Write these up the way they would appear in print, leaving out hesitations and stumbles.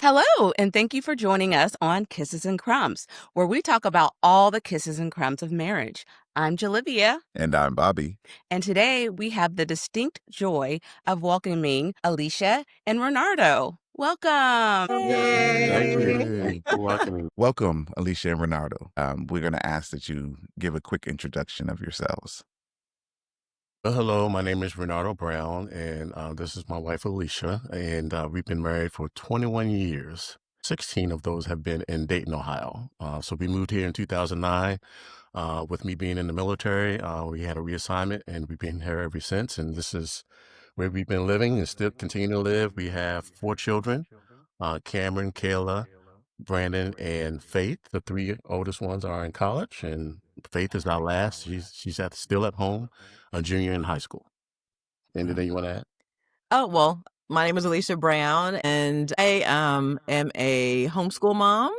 Hello, and thank you for joining us on Kisses and Crumbs, where we talk about all the kisses and crumbs of marriage. I'm Jalivia, And I'm Bobby. and today we have the distinct joy of welcoming Alicia and Renardo. Welcome. Thank you. Yay. Thank you for welcoming me. Welcome, Alicia and Renardo. We're going to ask that you give a quick introduction of yourselves. Well, hello, my name is Renardo Brown, and this is my wife, Alicia, and we've been married for 21 years. 16 of those have been in Dayton, Ohio. So we moved here in 2009. With me being in the military, we had a reassignment, and we've been here ever since, and this is where we've been living and still continue to live. We have 4 children, Cameron, Kayla, Brandon, and Faith. The 3 oldest ones are in college, and Faith is our last. She's still at home, a junior in high school. Anything you want to add? Oh, well, my name is Alicia Brown, and I am a homeschool mom,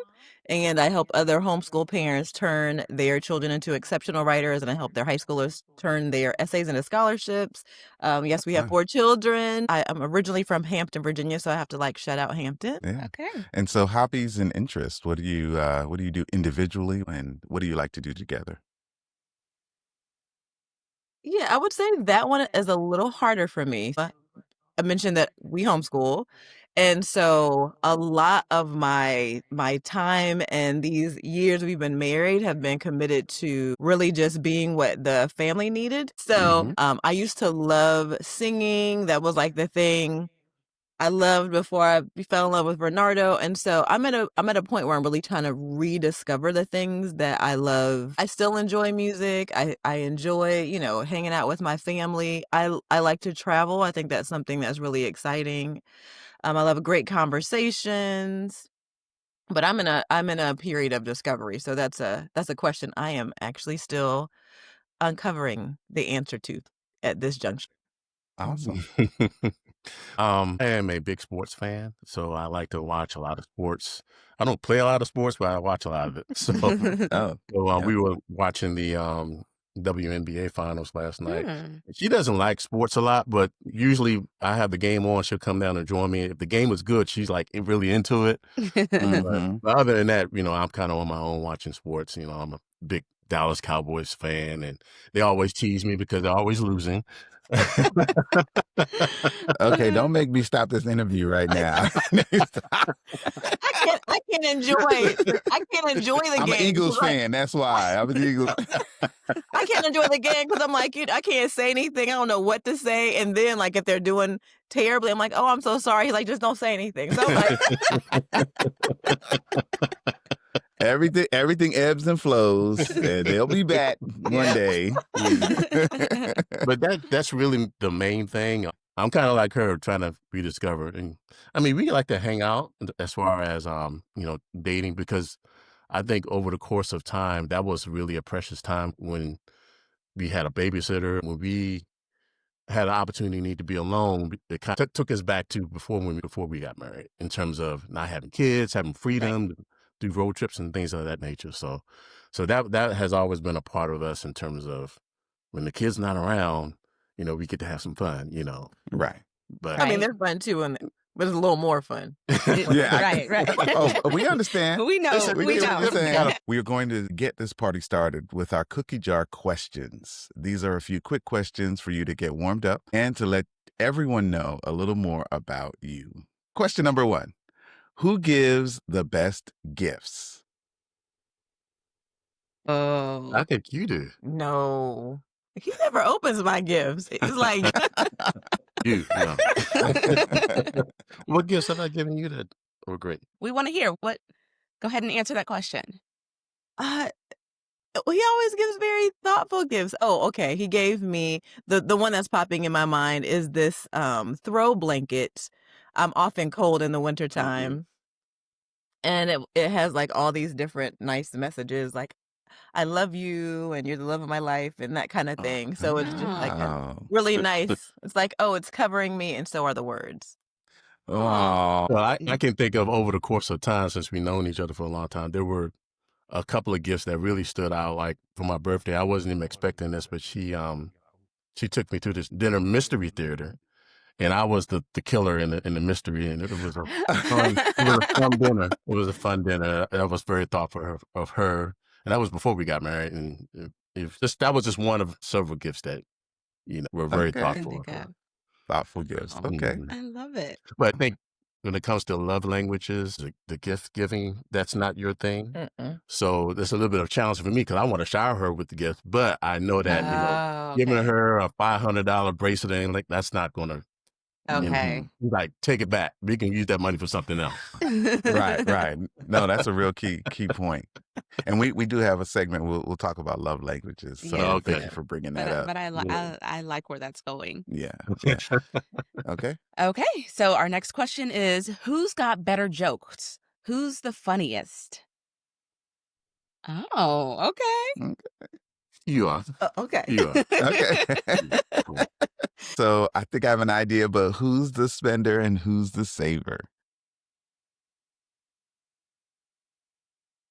and I help other homeschool parents turn their children into exceptional writers, and I help their high schoolers turn their essays into scholarships. Yes, we have Fun. 4 children. I'm originally from Hampton, Virginia, so I have to shout out Hampton. Yeah. Okay. And so hobbies and interests, what do you do individually, and what do you like to do together? Yeah, I would say that one is a little harder for me. I mentioned that we homeschool. And so a lot of my time and these years we've been married have been committed to really just being what the family needed. So I used to love singing. That was like the thing I loved before I fell in love with Renardo. And so I'm at a point where I'm really trying to rediscover the things that I love. I still enjoy music. I enjoy, hanging out with my family. I like to travel. I think that's something that's really exciting. I love great conversations. But I'm in a period of discovery. So that's a question I am actually still uncovering the answer to at this juncture. Awesome. I am a big sports fan, so I like to watch a lot of sports. I don't play a lot of sports, but I watch a lot of it. So, Oh, we were watching the WNBA finals last night. Hmm. She doesn't like sports a lot, but usually I have the game on. She'll come down and join me. If the game was good, she's like really into it. Mhm. But other than that, I'm kind of on my own watching sports. I'm a big Dallas Cowboys fan, and they always tease me because they're always losing. Okay, don't make me stop this interview right now. I can't enjoy the I'm an game. Eagles fan. That's why. I'm an Eagles. I can't enjoy the game because I'm like, I can't say anything. I don't know what to say. And then, if they're doing terribly, I'm like, oh, I'm so sorry. He's like, just don't say anything. So I'm like, Everything ebbs and flows, and they'll be back one day. But that's really the main thing. I'm kind of like her, trying to rediscover. And I mean, we like to hang out as far as dating, because I think over the course of time, that was really a precious time when we had a babysitter, when we had an opportunity to be alone. It kind of took us back to before we got married, in terms of not having kids, having freedom, do road trips and things of that nature. So that has always been a part of us, in terms of when the kid's not around, we get to have some fun, Right. But I mean, they're fun too, but it's a little more fun. Right. Oh, we understand. We know. We We get what know. you're saying. We are going to get this party started with our cookie jar questions. These are a few quick questions for you to get warmed up and to let everyone know a little more about you. Question number 1. Who gives the best gifts? Oh, I think you do. no. He never opens my gifts. It's like, You. What gifts have I given you that were great? We want to hear what. Go ahead and answer that question. he always gives very thoughtful gifts. Oh, okay. He gave me the one that's popping in my mind is this throw blanket. I'm often cold in the wintertime. And it has all these different nice messages, like I love you and you're the love of my life and that kind of thing. So it's just Wow. really nice. It's like, oh, it's covering me, and so are the words. Oh. Well, I can think of, over the course of time, since we've known each other for a long time, there were a couple of gifts that really stood out. Like for my birthday, I wasn't even expecting this, but she took me to this dinner mystery theater, and I was the killer in the mystery, and it was a fun dinner. It was a fun dinner. I was very thoughtful of her, and that was before we got married, and that was just one of several gifts that were very thoughtful of her. Thoughtful gifts. Okay. I love it. But I think when it comes to love languages, the gift giving, that's not your thing. Mm-mm. So there's a little bit of a challenge for me because I want to shower her with the gift, but I know that giving okay. her a $500 bracelet and like that's not going to. Okay. Like take it back. We can use that money for something else. Right. No, that's a real key point. And we do have a segment. We'll talk about love languages. So thank you for bringing that up. But I like where that's going. Yeah. Okay. Okay. So our next question is, who's got better jokes? Who's the funniest? Oh, okay. You are. Okay. You are. Okay. So I think I have an idea, but who's the spender and who's the saver?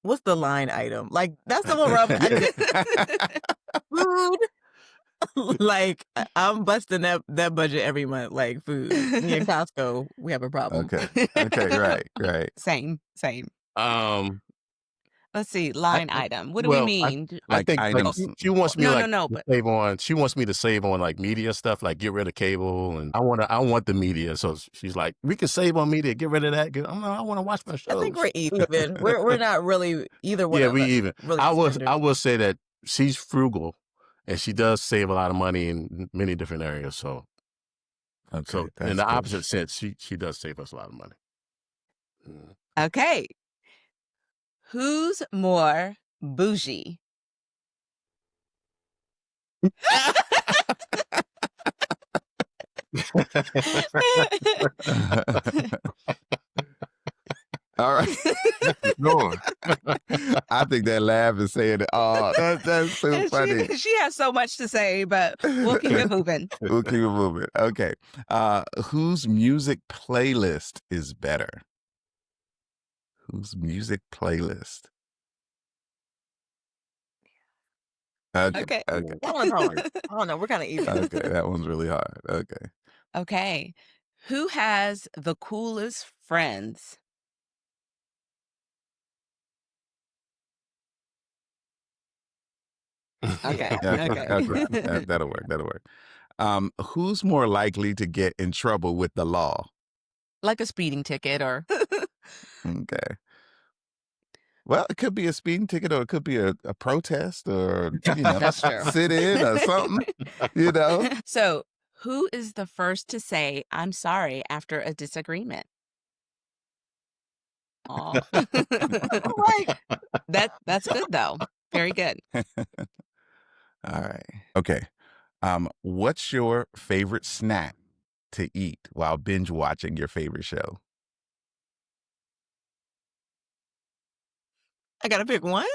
What's the line item? Like, that's the one where food. Like, I'm busting that budget every month. Like, food. Me and Costco, we have a problem. Okay. Right. Same. Let's see, item. What do well, we mean? I think she wants me save on. She wants me to save on like media stuff, like get rid of cable, and I want the media. So she's like, we can save on media, get rid of that. I want to watch my shows. I think we're even. we're not really either one. Yeah, of we us even. Really I will say that she's frugal, and she does save a lot of money in many different areas. So, in the opposite sense, she does save us a lot of money. Okay. Who's more bougie? All right. I think that laugh is saying it all. That's so funny. She has so much to say, but we'll keep it moving. Okay. Whose music playlist is better? Whose music playlist? Okay. That one's hard. I don't know. We're kind of even. Okay, that one's really hard. Okay. Who has the coolest friends? Okay. That'll work. Who's more likely to get in trouble with the law? Like a speeding ticket or... Okay. Well, it could be a speeding ticket or it could be a protest or, That's true. sit-in or something, So, who is the first to say, I'm sorry, after a disagreement? Oh. That's good, though. Very good. All right. Okay. What's your favorite snack to eat while binge watching your favorite show? I gotta pick one.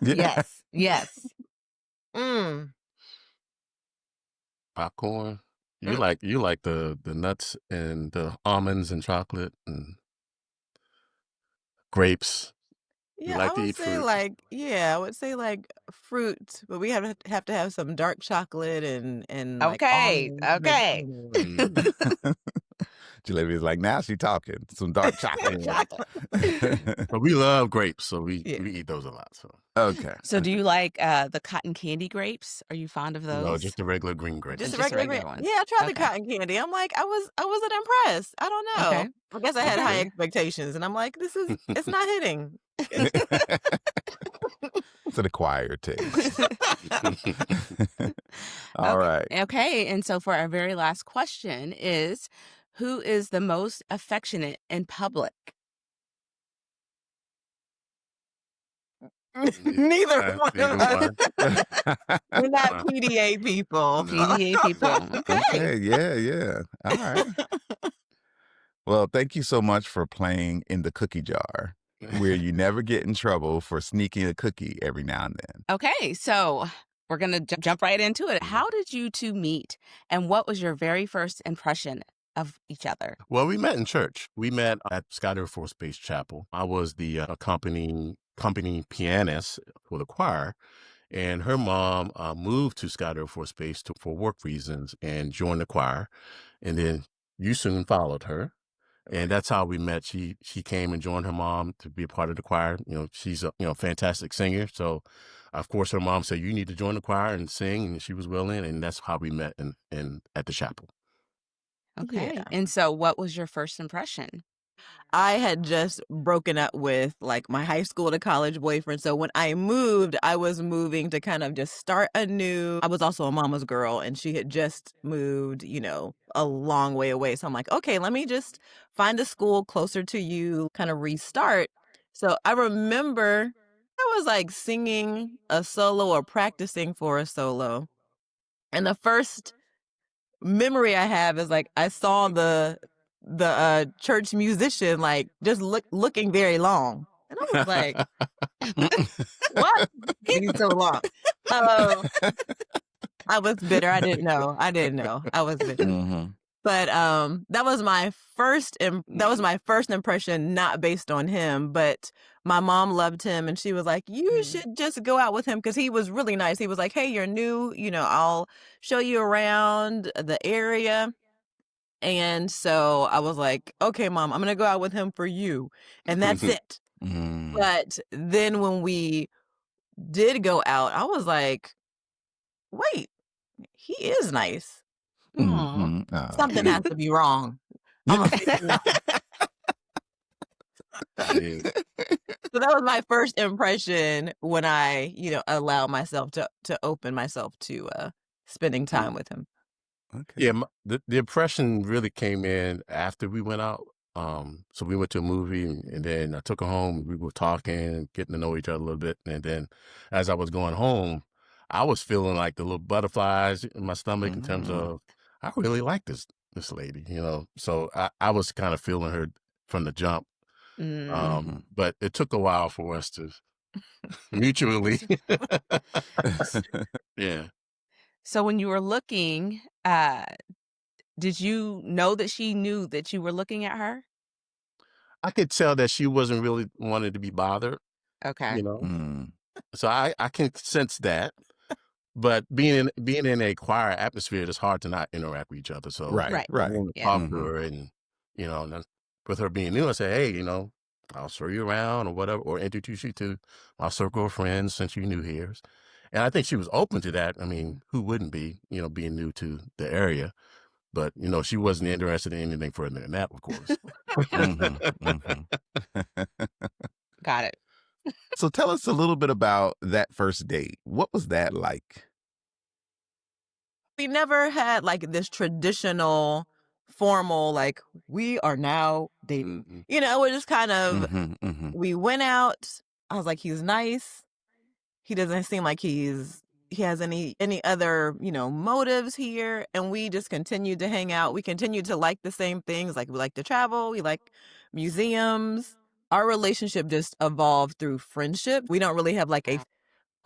Yes. Popcorn. You like the nuts and the almonds and chocolate and grapes. Yeah, like I to would eat say fruit? I would say like fruit, but we have to have some dark chocolate and like Okay. almonds Mm. Jalebi's like, now she talking. Some dark chocolate. But we love grapes, so we eat those a lot. So Okay. So, do you like the cotton candy grapes? Are you fond of those? no, just the regular green grapes. Just Just the regular regular ones. Yeah, I tried the Okay. cotton candy. I'm like, I wasn't impressed. I don't know. Okay. I guess I had high Okay. expectations, and I'm like, it's not hitting. It's an acquired taste. All right. Okay. And so, for our very last question is, who is the most affectionate in public? Neither one of us. We're not Wow. PDA people. PDA people. Okay. Okay. Yeah. All right. Well, thank you so much for playing in the cookie jar, where you never get in trouble for sneaking a cookie every now and then. Okay. So, we're going to jump right into it. How did you two meet? And what was your very first impression of each other? Well, we met in church. We met at Scott Air Force Base Chapel. I was the accompanying pianist for the choir, And her mom moved to Scott Air Force Base for work reasons and joined the choir. And then you soon followed her. And that's how we met. She came and joined her mom to be a part of the choir. She's a fantastic singer. So, of course, her mom said, "You need to join the choir and sing," and she was willing. And that's how we met in at the chapel. Okay. Yeah. And so what was your first impression? I had just broken up with like my high school to college boyfriend. So when I moved, I was moving to kind of just start anew. I was also a mama's girl and she had just moved, a long way away. So I'm like, okay, let me just find a school closer to you, kind of restart. So I remember I was like singing a solo or practicing for a solo. And the first memory I have is like I saw the church musician like just looking very long, and I was like, "What? He's so long." Oh, I was bitter. I didn't know. I was bitter. Mm-hmm. But that was my first impression, not based on him, but my mom loved him and she was like, "You should just go out with him," because he was really nice. He was like, "Hey, you're new, I'll show you around the area." And so I was like, "Okay, mom, I'm gonna go out with him for you." And that's it. Mm-hmm. But then when we did go out, I was like, "Wait, he is nice. Aw. Something has to be wrong. I'm gonna figure it out." Yeah. So that was my first impression when I, allow myself to open myself to spending time with him. Okay. Yeah, the impression really came in after we went out. So we went to a movie, and then I took her home. We were talking, getting to know each other a little bit, and then as I was going home, I was feeling like the little butterflies in my stomach in terms Mm-hmm. of I really like this lady, So I was kind of feeling her from the jump. Mm-hmm. But it took a while for us to mutually, yeah. So when you were looking, did you know that she knew that you were looking at her? I could tell that she wasn't really wanting to be bothered, Okay. you know. Mm-hmm. So I can sense that, but being in a choir atmosphere, it's hard to not interact with each other. So Right. Right. I Right. wanted to Yeah. talk to Mm-hmm. her, and and then with her being new, I said, "Hey, I'll show you around or whatever, or introduce you to my circle of friends since you're new here." And I think she was open to that. I mean, who wouldn't be, being new to the area? But she wasn't interested in anything further than that, of course. Mm-hmm. Mm-hmm. Got it. So tell us a little bit about that first date. What was that like? We never had like this traditional formal like we are now dating. Mhm. We're just kind of Mm-hmm. Mm-hmm. we went out. I was like, he's nice. He doesn't seem like he has any other, motives here. And we just continued to hang out. We continued to like the same things. Like we like to travel, we like museums. Our relationship just evolved through friendship. We don't really have like a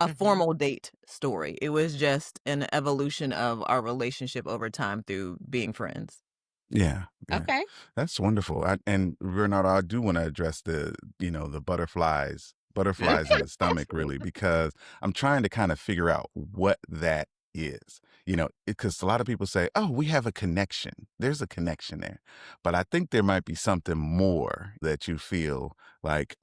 Mhm. formal date story. It was just an evolution of our relationship over time through being friends. Yeah, yeah, Okay. that's wonderful. And Renardo, I do want to address the butterflies in the stomach, really, because I'm trying to kind of figure out what that is. Because a lot of people say, "Oh, we have a connection." There's a connection there, but I think there might be something more that you feel like,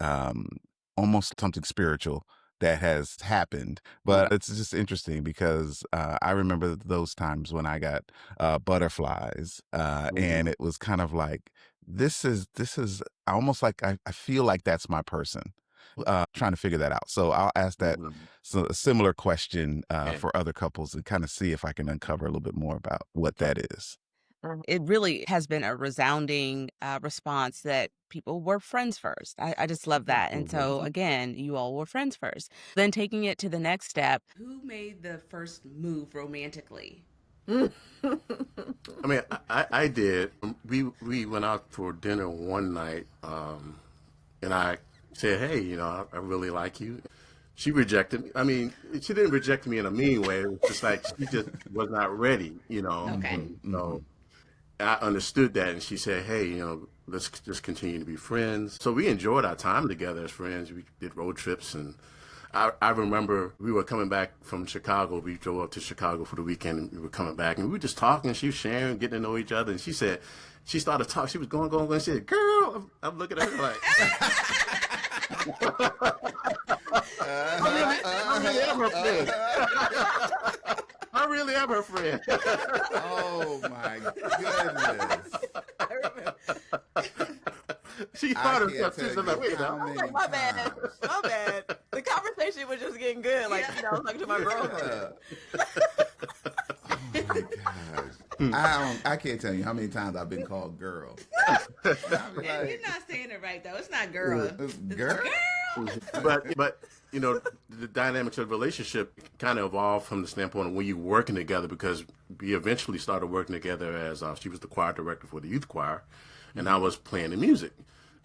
almost something spiritual that has happened. But it's just interesting because I remember those times when I got butterflies, and Mhm. it was kind of like this is almost like I feel like that's my person. Trying to figure that out. So I'll ask that Mhm. a similar question Yeah. for other couples and kind of see if I can uncover a little bit more about what that is. It really has been a resounding response that people were friends first. I just love that. And Mhm. so, again, you all were friends first. Then taking it to the next step, who made the first move romantically? I mean, I did. We went out for dinner one night, and I said, "Hey, I really like you." She rejected me. I mean, she didn't reject me in a mean way. It was just like she just was not ready, Okay. Mm-hmm, And mm-hmm, so I understood that, and she said, "Hey, let's just continue to be friends." So we enjoyed our time together as friends. We did road trips, and I remember we were coming back from Chicago. We drove up to Chicago for the weekend, and we were coming back, and we were just talking. She was sharing, getting to know each other, and she said, she started talking. She was going. She said, "Girl," I'm looking at her like, I really am her friend. I really am her friend. Oh my goodness. I remember. She I thought can't herself. tell She's you like, wait a how minute. many My bad. times. My bad. The conversation was just getting good. Like, I was talking to my girlfriend. Oh my gosh. I can't tell you how many times I've been called girl. You're not saying it right though. It's not girl. It's girl? But you know, the dynamics of the relationship kind of evolved from the standpoint of when you working together, because we eventually started working together as she was the choir director for the youth choir, and I was playing the music.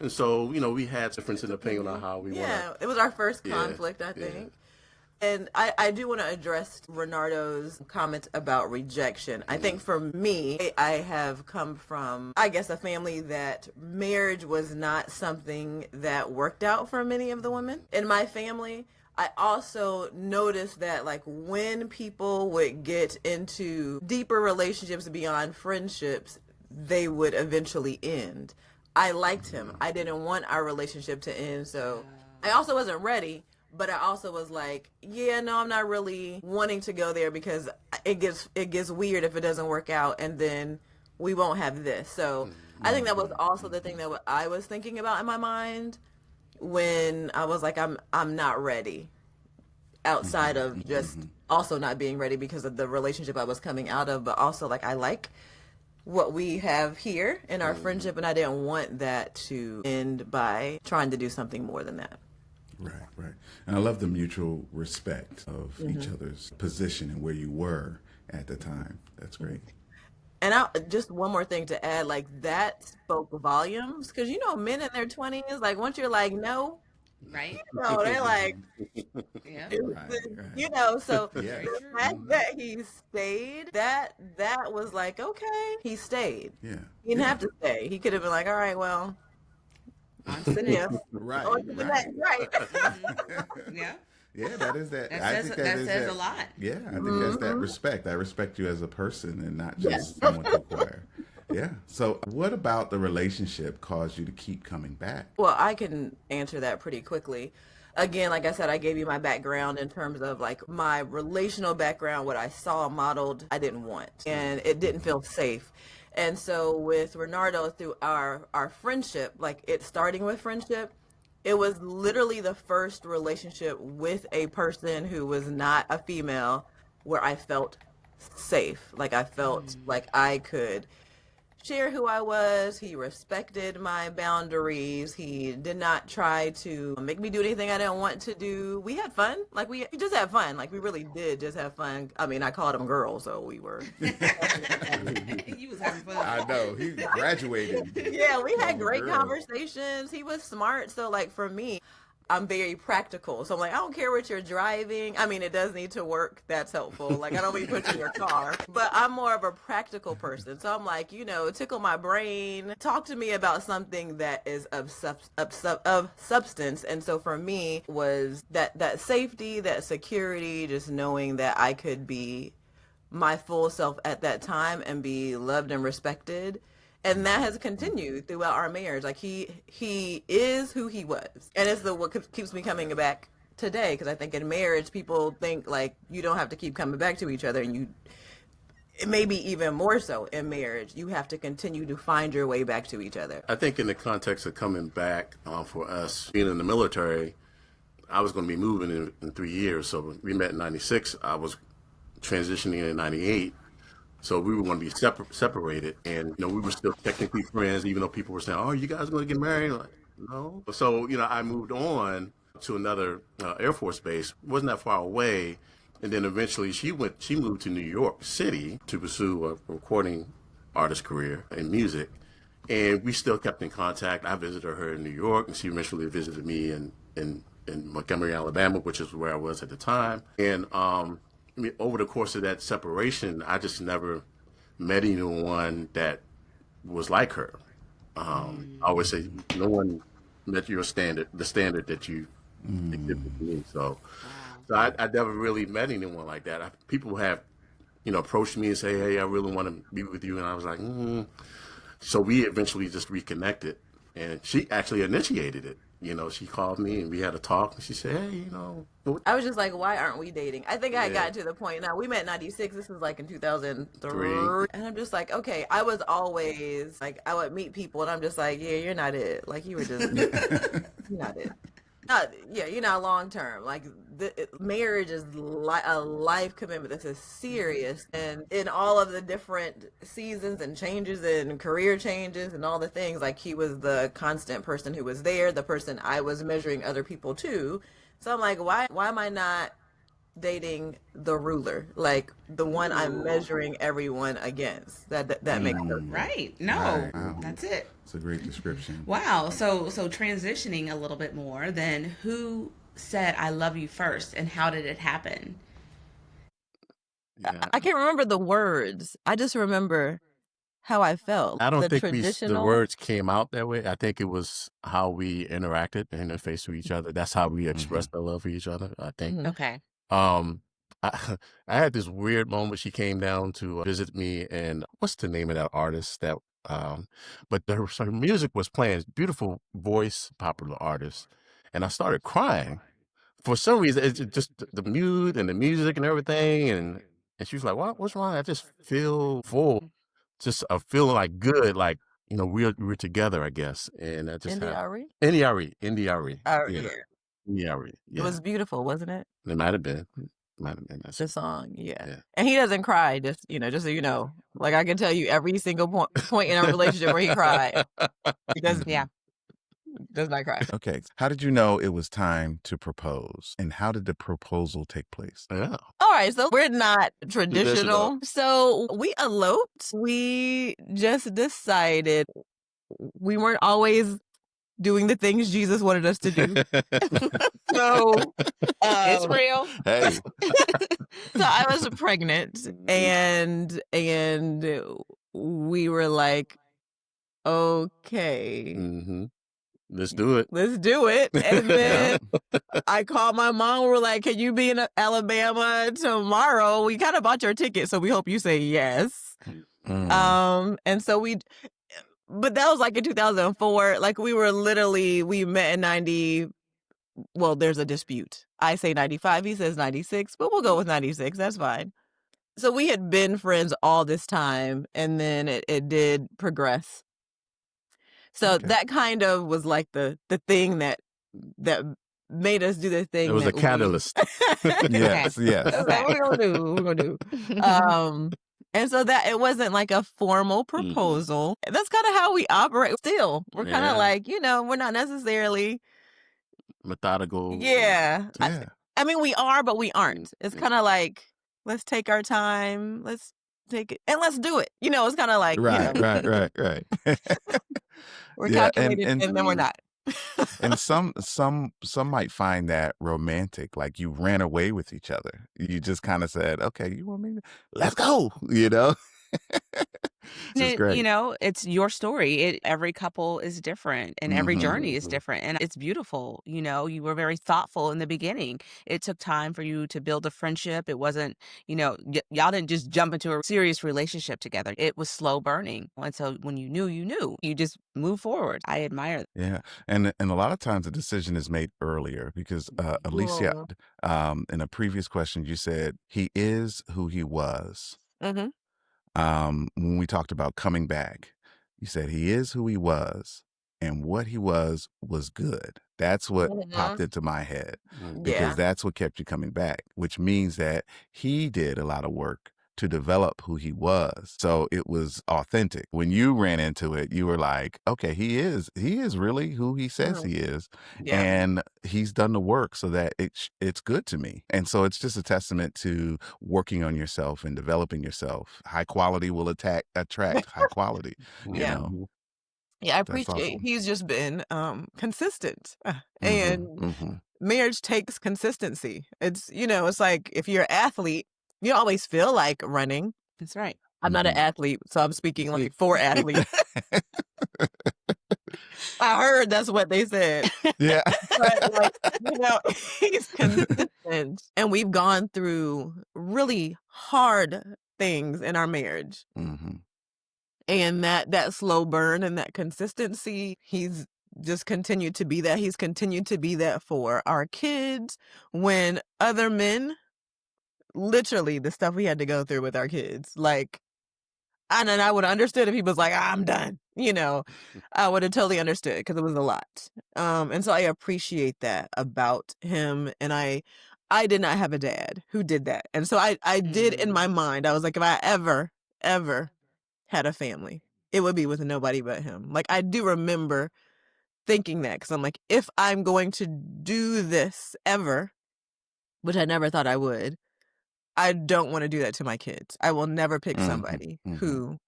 And so, you know, we had difference in opinion on how we Yeah, it was our first Yeah, conflict, I yeah. think. And I do want to address Renardo's comment about rejection. I think for me, I have come from, I guess, a family that marriage was not something that worked out for many of the women in my family. I also noticed that, like, when people would get into deeper relationships beyond friendships, they would eventually end. I liked him. I didn't want our relationship to end, so I also wasn't ready. But I also was like, yeah, no, I'm not really wanting to go there, because it gets weird if it doesn't work out, and then we won't have this. So I think that was also the thing that I was thinking about in my mind when I was like, I'm not ready, outside of just also not being ready because of the relationship I was coming out of, but also like I like what we have here in our friendship, and I didn't want that to end by trying to do something more than that. Right, right. And I love the mutual respect of each other's position and where you were at the time. That's great. And just one more thing to add, like that spoke volumes, because men in their 20s, like once you're like no, Right? they're like, Yeah. Right. So Yeah. the fact that he stayed, that was like, okay, he stayed. Yeah. He didn't have to stay. He could have been like, all right, well, On to the yeah, next. Right. on to the Right. next, right? Yeah. Yeah, that is that. That I says think that is says a lot. Yeah, I think that's that respect. I respect you as a person and not just Yes. someone to acquire. Yeah. So, what about the relationship caused you to keep coming back? Well, I can answer that pretty quickly. Again, like I said, I gave you my background in terms of like my relational background, what I saw modeled, I didn't want, and it didn't feel safe. And so with Renardo, through our friendship, like it starting with friendship, it was literally the first relationship with a person who was not a female where I felt safe. Like I felt like I could share who I was. He respected my boundaries. He did not try to make me do anything I didn't want to do. We had fun. Like we just had fun. Like we really did just have fun. I mean, I called him girl, so we were. You was having fun. I know he graduated. Yeah, we had from a great girl. conversations. He was smart. So like for me, I'm very practical. So I'm like, I don't care what you're driving. I mean, it does need to work. That's helpful. Like, I don't mean put you in your car, but I'm more of a practical person. So I'm like, tickle my brain, talk to me about something that is of substance. And so for me was that safety, that security, just knowing that I could be my full self at that time and be loved and respected. And that has continued throughout our marriage. Like he is who he was, and it's what keeps me coming back today. Because I think in marriage, people think like you don't have to keep coming back to each other, and maybe even more so in marriage, you have to continue to find your way back to each other. I think in the context of coming back for us being in the military, I was going to be moving in 3 years. So we met in '96. I was transitioning in '98. So we were going to be separated, and we were still technically friends, even though people were saying, "Oh, you guys are going to get married?" Like, no. So I moved on to another Air Force base. It wasn't that far away, and then eventually she moved to New York City to pursue a recording artist career in music, and we still kept in contact. I visited her in New York, and she eventually visited me in Montgomery, Alabama, which is where I was at the time, and I mean, over the course of that separation, I just never met anyone that was like her. I always say no one met your standard, the standard that you exhibit to me. So, Wow. so I never really met anyone like that. People have, approached me and say, "Hey, I really want to be with you," and I was like, So we eventually just reconnected, and she actually initiated it. She called me and we had a talk, and she said, "Hey, I was just like, why aren't we dating? I think I Yeah. got to the point now. We met in 96. This was like in 2003. Three. And I'm just like, okay, I was always like, I would meet people and I'm just like, yeah, you're not it. Like, you were just, you're not it. You're not long term. Like, marriage is a life commitment. This is serious. And in all of the different seasons and changes and career changes and all the things, like, he was the constant person who was there, the person I was measuring other people to. So I'm like, why am I not dating the ruler, like the one I'm measuring everyone against? That makes sense. Right. No, Right. Wow. that's it. It's a great description. Wow. So transitioning a little bit more, then who said I love you first and how did it happen? Yeah. I can't remember the words. I just remember how I felt. I don't The think the traditional. words came out that way. I think it was how we interacted and interfaced with each other. That's how we expressed our love for each other, I think. Mhm. Okay. Um, I, I had this weird moment. She came down to visit me, and what's the name of that artist? But her music was playing. Beautiful voice, popular artist, and I started crying. For some reason, it's just the mood and the music and everything, and she was like, What's wrong? I just feel full, just a feeling like good, like we're together, I guess." And I just had NDRE? NDRE, Oh, yeah, yeah. NDRE, It yeah. was beautiful, wasn't it? It might have been. That's The song, yeah. yeah. And he doesn't cry, just so you know. Like, I can tell you every single point in a relationship where he cried. He does Yeah. not cry. Okay. How did you know it was time to propose? And how did the proposal take place? Yeah. All right, so we're not traditional. So we eloped. We just decided we weren't always doing the things Jesus wanted us to do. So It's real. Hey. so I was pregnant, and we were like, okay, Let's do it. let's do it. And then I called my mom. We're like, can you be in Alabama tomorrow? We kind of bought your ticket, so we hope you say yes. And so but that was like in 2004. Like, we met in 90. Well, there's a dispute. I say 95, he says 96, but we'll go with 96. That's fine. So we had been friends all this time, and then it did progress. So Okay. that kind of was like the thing that made us do the thing. It was a catalyst. Yes, yes. That's what we're gonna do. And so that it wasn't like a formal proposal. That's kind of how we operate. Still, we're kind of Yeah. like, we're not necessarily Methodical. Yeah. Yeah. I mean, we are, but we aren't. It's kind of like, let's take our time. Let's take it and let's do it. It's kind of like, Right. we're Yeah, calculated and then we're not. And some might find that romantic, like you ran away with each other. You just kind of said, "Okay, you want me to let's go," It's great. It's your story. Every couple is different and every journey is different. And it's beautiful. You were very thoughtful in the beginning. It took time for you to build a friendship. It wasn't, y'all didn't just jump into a serious relationship together. It was slow burning. And so when you knew, you just move forward. I admire that. Yeah. And a lot of times the decision is made earlier because Alicia, in a previous question, you said he is who he was. Mm-hmm. When we talked about coming back, you said he is who he was, and what he was good. That's what popped into my head because that's what kept you coming back, which means that he did a lot of work to develop who he was. So it was authentic. When you ran into it, you were like, okay, he is really who he says he is. Yeah. And he's done the work so that it's good to me. And so it's just a testament to working on yourself and developing yourself. High quality will attract high quality. Yeah. Yeah, I appreciate awesome. he's just been consistent. And marriage takes consistency. It's it's like if you're an athlete, you always feel like running. That's right. I'm not an athlete, so I'm speaking like for athletes. I heard that's what they said. Yeah. But, like, he's consistent, and we've gone through really hard things in our marriage. Mhm. And that slow burn and that consistency, he's just continued to be that. He's continued to be that for our kids when other men literally, the stuff we had to go through with our kids, like, and then I would have understood if he was like, "I'm done," I would have totally understood because it was a lot. And so I appreciate that about him, and I did not have a dad who did that. And so I did in my mind, I was like, if I ever had a family, it would be with nobody but him. Like, I do remember thinking that because I'm like, if I'm going to do this ever, which I never thought I would, I don't wanna do that to my kids. I will never pick Mhm. somebody Mhm. who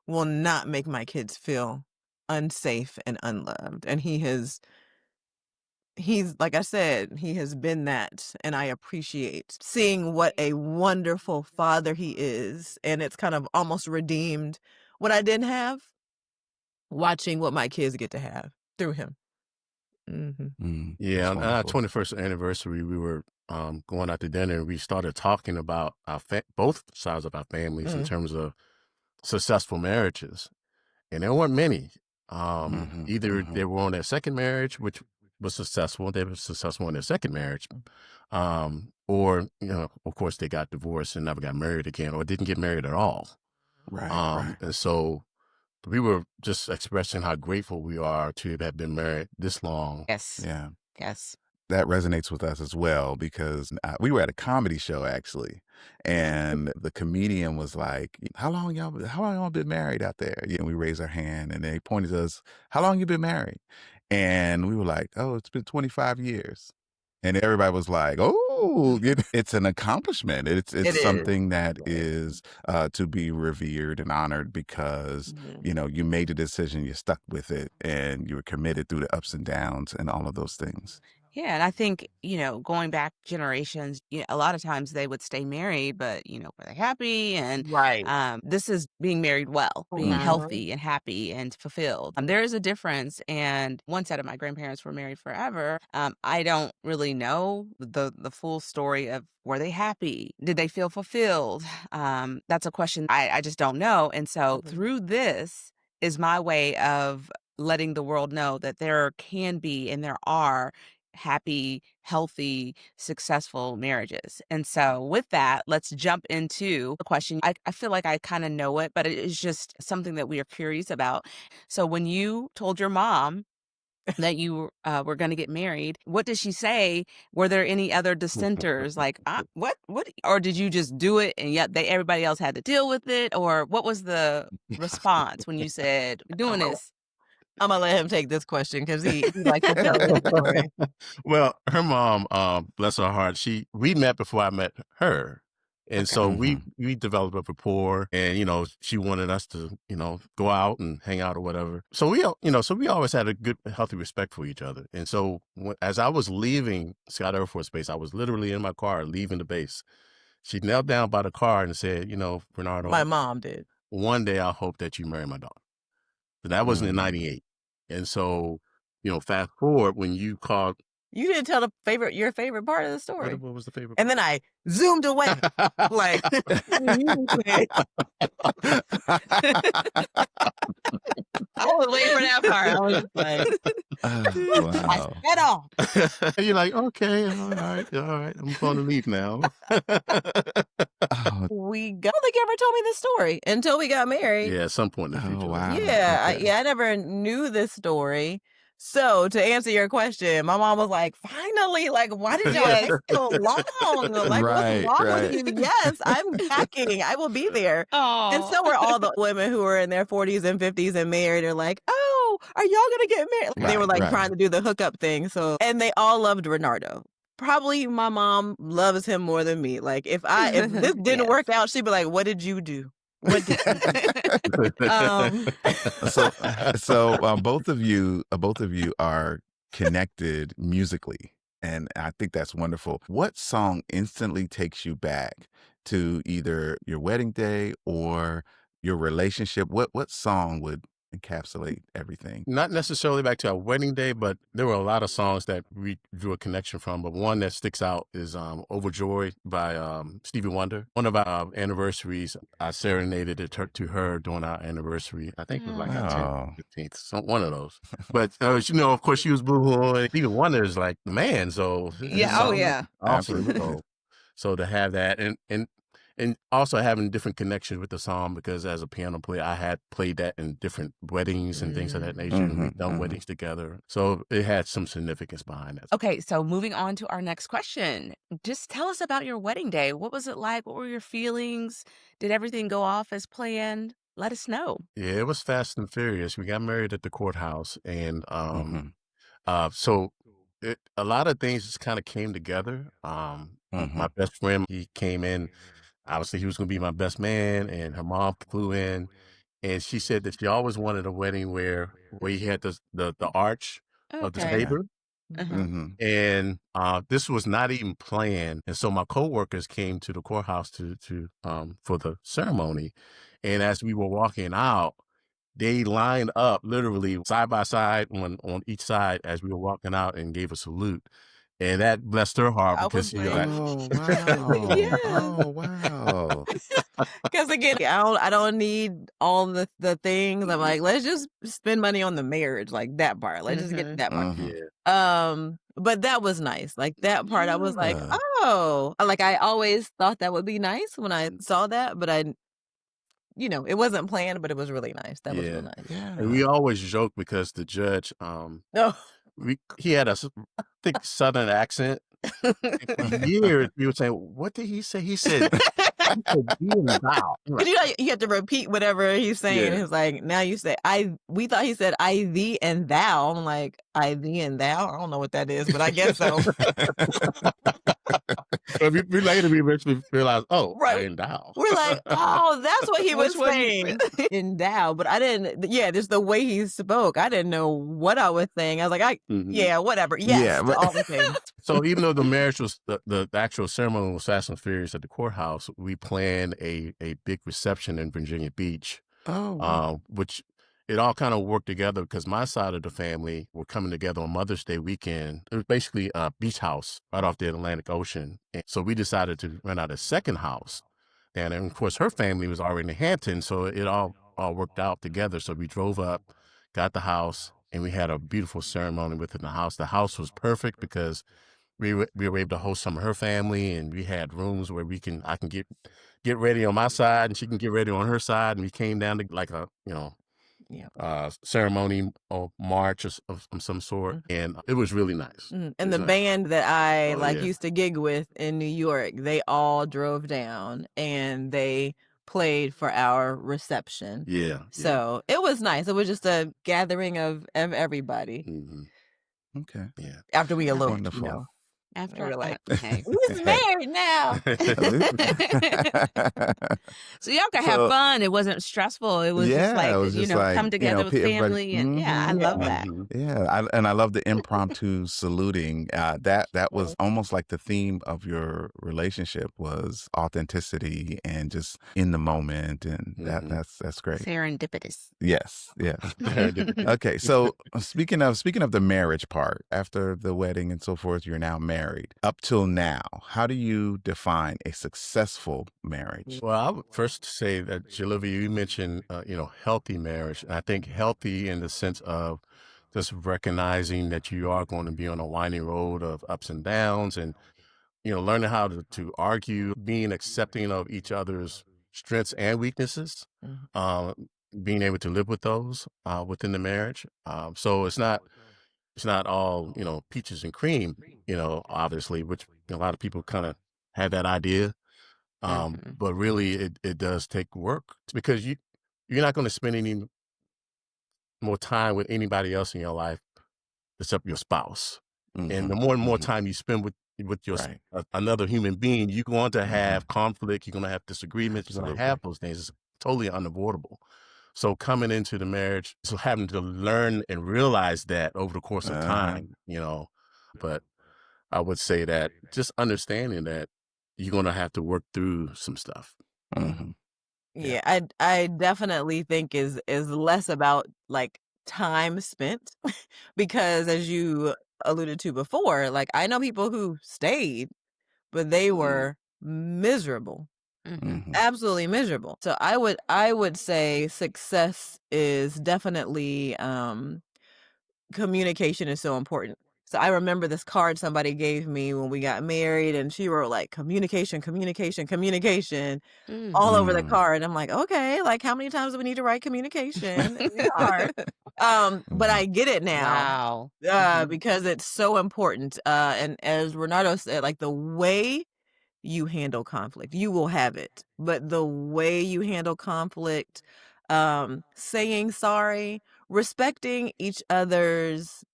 will not make my kids feel unsafe and unloved, and he's like I said, he has been that, and I appreciate seeing what a wonderful father he is, and it's kind of almost redeemed what I didn't have, watching what my kids get to have through him. Mhm. Yeah, That's on our wonderful. 21st anniversary, we were going out to dinner and we started talking about both sides of our families in Mm. terms of successful marriages. And there weren't many. Mhm. Either they Mhm. were on their second marriage, which was successful, they were successful in their second marriage, or, of course, they got divorced and never got married again or didn't get married at all. Right, right. And so we were just expressing how grateful we are to have been married this long. Yes. Yeah. Yes. That resonates with us as well because we were at a comedy show actually, and the comedian was like, how long y'all been married out there?" Yeah, and we raised our hand, and they pointed to us, "How long you been married?" And we were like, "Oh, it's been 25 years." And everybody was like, "Oh, it's an accomplishment. It's It is. something that Right. is to be revered and honored because Mhm. you made a decision, you stuck with it, and you were committed through the ups and downs and all of those things." Yeah, and I think, going back generations, a lot of times they would stay married, but, were they happy? And Right. this is being married well, being Mhm. Mhm. healthy and happy and fulfilled. There is a difference. And one set of my grandparents were married forever. I don't really know the full story of were they happy? Did they feel fulfilled? That's a question I just don't know. And so Mhm. through this is my way of letting the world know that there can be and there are happy, healthy, successful marriages. And so, with that, let's jump into the question. I feel like I kind of know it, but it is just something that we are curious about. So, when you told your mom that you were going to get married, what did she say? Were there any other dissenters? Like, what? Or did you just do it and yet everybody else had to deal with it? Or what was the response when you said, "We're doing this"? Imma let him take this question because he likes to tell his story. Well, her mom, bless her heart, we met before I met her. And Okay. so Mhm. we developed a rapport and, she wanted us to, go out and hang out or whatever. So we always had a good, healthy respect for each other. And so as I was leaving Scott Air Force Base, I was literally in my car leaving the base. She knelt down by the car and said, My "Bernardo, mom did. one day I hope that you marry my daughter." And that wasn't in Mm. 98. And so, fast forward when you called. You didn't tell your favorite part of the story. What was the favorite And then I zoomed away, like, you said I was waiting for that part. I was just like, Oh, I wow. said all. You're like, "Okay, all right, I'm gonna leave now." Oh, Don't think you ever told me this story until we got married. Yeah, at some point in the oh, future, let me wow. know. Yeah, Okay. I never knew this story. So, to answer your question, my mom was like, "Finally, like, why did y'all take Yes. so long? Like, what's Right, wrong with right. you?" Yes, I'm packing. I will be there. And Oh. so were all the women who were in their 40s and 50s and married are like, "Oh, are y'all gonna get married?" They were Right, like right. trying to do the hookup thing. So, and they all loved Renardo. Probably my mom loves him more than me. Like, if this didn't Yes. work out, she'd be like, "What did you do? What did you do?" Um So, both of you are connected musically, and I think that's wonderful. What song instantly takes you back to either your wedding day or your relationship? What song would encapsulate everything? Not necessarily back to our wedding day, but there were a lot of songs that we drew a connection from. But one that sticks out is "Overjoyed" by Stevie Wonder. One of our anniversaries, I serenaded it to her during our anniversary. I think it was like our 10th, Oh. 15th, one of those. But of course, she was boo-hooing. Stevie Wonder is like the man, so his Yeah, oh, songs yeah. are awesome. Absolutely. So to have that and also having different connections with the song because as a piano player, I had played that in different weddings and things of that nature, and we've done weddings together. So it had some significance behind that. Okay, so moving on to our next question. Just tell us about your wedding day. What was it like? What were your feelings? Did everything go off as planned? Let us know. Yeah, it was fast and furious. We got married at the courthouse, and Mhm. so a lot of things just kind of came together. My Mhm. best friend, he came in. Obviously, he was going to be my best man, and her mom flew in, and she said that she always wanted a wedding where he had the arch of the Okay. Okay. saber, Uh-huh. Mhm. and this was not even planned. And so my coworkers came to the courthouse to for the ceremony, and as we were walking out, they lined up literally side by side on each side as we were walking out and gave a salute. And that blessed her heart I because was she was like, like, Oh, wow. Yes. Oh, wow. because again, I don't need all the things. I'm like, let's just spend money on the marriage, like that part. Let's just get to Mhm. that part. Mhm. yeah, But that was nice. Like that part, I was like, Yeah. oh, like I always thought that would be nice when I saw that, but it wasn't planned, but it was really nice. That was real yeah. nice. And we Yeah. always joke because the judge, No. he had a thick Southern accent. And for years, we were saying, "What did he say?" He said, "thee and thou." I'm like, Cause you have to repeat whatever he's saying. yeah. He's like, now you say we thought he said I thee and thou. I'm like, I thee and thou. I don't know what that is, but I guess so. But we later we eventually realized, oh, I Right. and thou. We're like, oh, that's what he was Which one you saying. Endow. But I didn't, yeah, just the way he spoke. I didn't know what I was saying. I was like, Mhm. yeah, whatever. Yeah, Yes, to but all the things. So even though the marriage was the actual ceremony was fast and furious at the courthouse, we planned a big reception in Virginia Beach, oh, which it all kind of worked together because my side of the family were coming together on Mother's Day weekend. It was basically a beach house right off the Atlantic Ocean. And so we decided to rent out a second house. And of course, her family was already in Hampton, so it all worked out together. So we drove up, got the house, and we had a beautiful ceremony within the house. The house was perfect because we were able to host some of her family, and we had rooms where I can get ready on my side, and she can get ready on her side, and we came down to like a Yeah. ceremony or march of some sort, Mhm. and it was really nice. And It the was nice. band that I Oh yeah, used to gig with in New York, they all drove down and they played for our reception. yeah. So it was nice. It was just a gathering of everybody Hmm. okay. Yeah. after we Yeah. eloped, Wonderful. We were like, Hey. we're Hey, married now. at least. So y'all could have So, fun. It wasn't stressful. It was just yeah, it like, was just like, come together with everybody. family and yeah, I Mhm. love Yeah. that. Hmm. Yeah, and I love the impromptu saluting. That was almost like the theme of your relationship was authenticity and just in the moment, and Hmm. that's great. Serendipitous. Yes, yes. Okay, so speaking of the marriage part, after the wedding and so forth, you're now married. Up till now, how do you define a successful marriage? Well, I would first say that, Olivia, you mentioned, healthy marriage. And I think healthy in the sense of just recognizing that you are going to be on a winding road of ups and downs and, learning how to argue, being accepting of each other's strengths and weaknesses, Mhm. uh, being able to live with those within the marriage. So it's not all, peaches and cream, obviously, which a lot of people kind of have that idea. Mhm. But really it does take work because you're not going to spend any more time with anybody else in your life except your spouse. And the Mhm, more and more mhm, time you spend with right. another human being, you're going to Mhm, have conflict. You're going to have disagreements. You're going to absolutely. have those things. It's totally unavoidable. So coming into the marriage, so having to learn and realize that over the course of Uh-huh. time, but I would say that just understanding that you're going to have to work through some stuff. Mhm. Yeah, I definitely think is less about like time spent because as you alluded to before, like I know people who stayed, but they were miserable. Mhm. Mhm. Absolutely miserable. So I would say success is definitely communication is so important. So I remember this card somebody gave me when we got married and she wrote like communication, communication, communication Mm. all over the Mm. card. I'm like, okay, like how many times do we need to write communication in the card? But Mhm. I get it now Wow. Mhm. because it's so important. And as Renardo said, like the way you handle conflict, you will have it. But the way you handle conflict, saying sorry, respecting each other's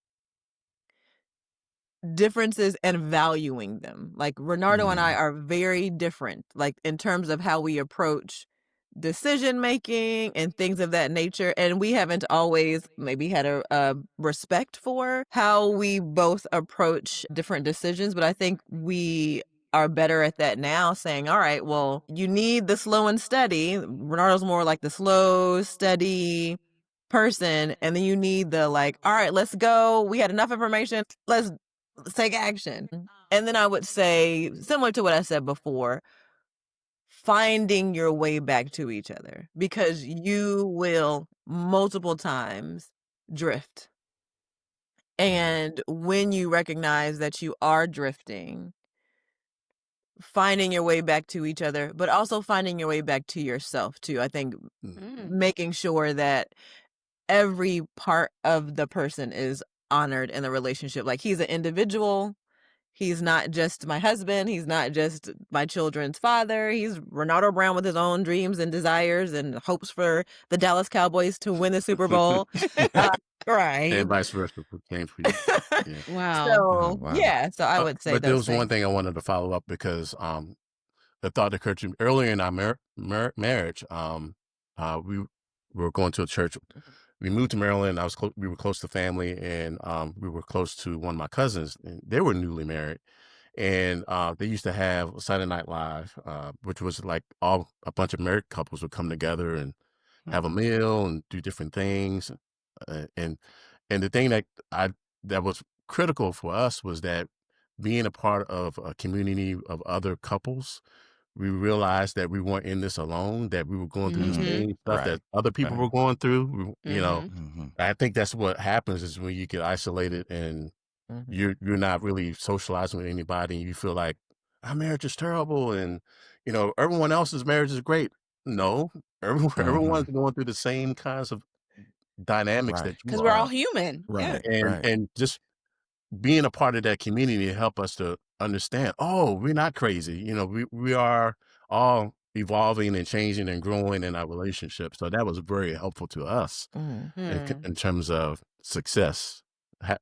differences and valuing them. Like Renardo and I Mhm. are very different, like in terms of how we approach decision making and things of that nature. And we haven't always maybe had a respect for how we both approach different decisions. But I think we are better at that now, saying, all right, well, you need the slow and steady. Renardo's more like the slow, steady person. And then you need the like, all right, let's go. We had enough information. Let's take action. And then I would say, similar to what I said before, finding your way back to each other because you will multiple times drift. Mhm. And when you recognize that you are drifting, finding your way back to each other, but also finding your way back to yourself too. I think Mm. making sure that every part of the person is honored in the relationship. Like he's an individual. He's not just my husband. He's not just my children's father. He's Ronaldo Brown with his own dreams and desires and hopes for the Dallas Cowboys to win the Super Bowl. Uh, right. And vice versa came for you. Yeah. Wow. Oh, So, wow. yeah. So I would say But there those was one things. thing I wanted to follow up because the thought occurred to me earlier in our marriage. We were going to a church. We moved to Maryland. We were close to family, and we were close to one of my cousins. And they were newly married, and they used to have Saturday Night Live, which was like a bunch of married couples would come together and have a Mhm. meal and do different things. Uh, and and the thing that was critical for us was that being a part of a community of other couples, we realized that we weren't in this alone, that we were going through the Mhm. same stuff that Right. other people Right. were going through. Mhm. Mhm. I think that's what happens is when you get isolated and Mhm. you're not really socializing with anybody, and you feel like our marriage is terrible, and everyone else's marriage is great. No, everyone's Mhm. going through the same kinds of dynamics Right. that you 'Cause we're all are, human. Yeah. Right. and Right. and just being a part of that community help us to understand. Oh, we're not crazy. We are all evolving and changing and growing in our relationship. So that was very helpful to us Mhm. Hmm. in terms of success,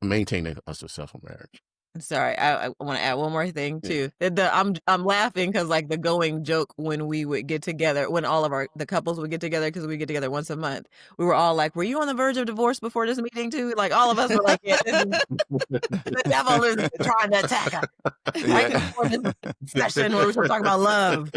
maintaining a successful marriage. Sorry, I want to add one more thing Yeah. too. I'm laughing because like the going joke when we would get together, when all of the couples would get together because we get together once a month. We were all like, "Were you on the verge of divorce before this meeting too?" Like all of us were like, "Yeah, this is the devil is trying to attack us right Yeah. before this session where we're supposed to talk about love."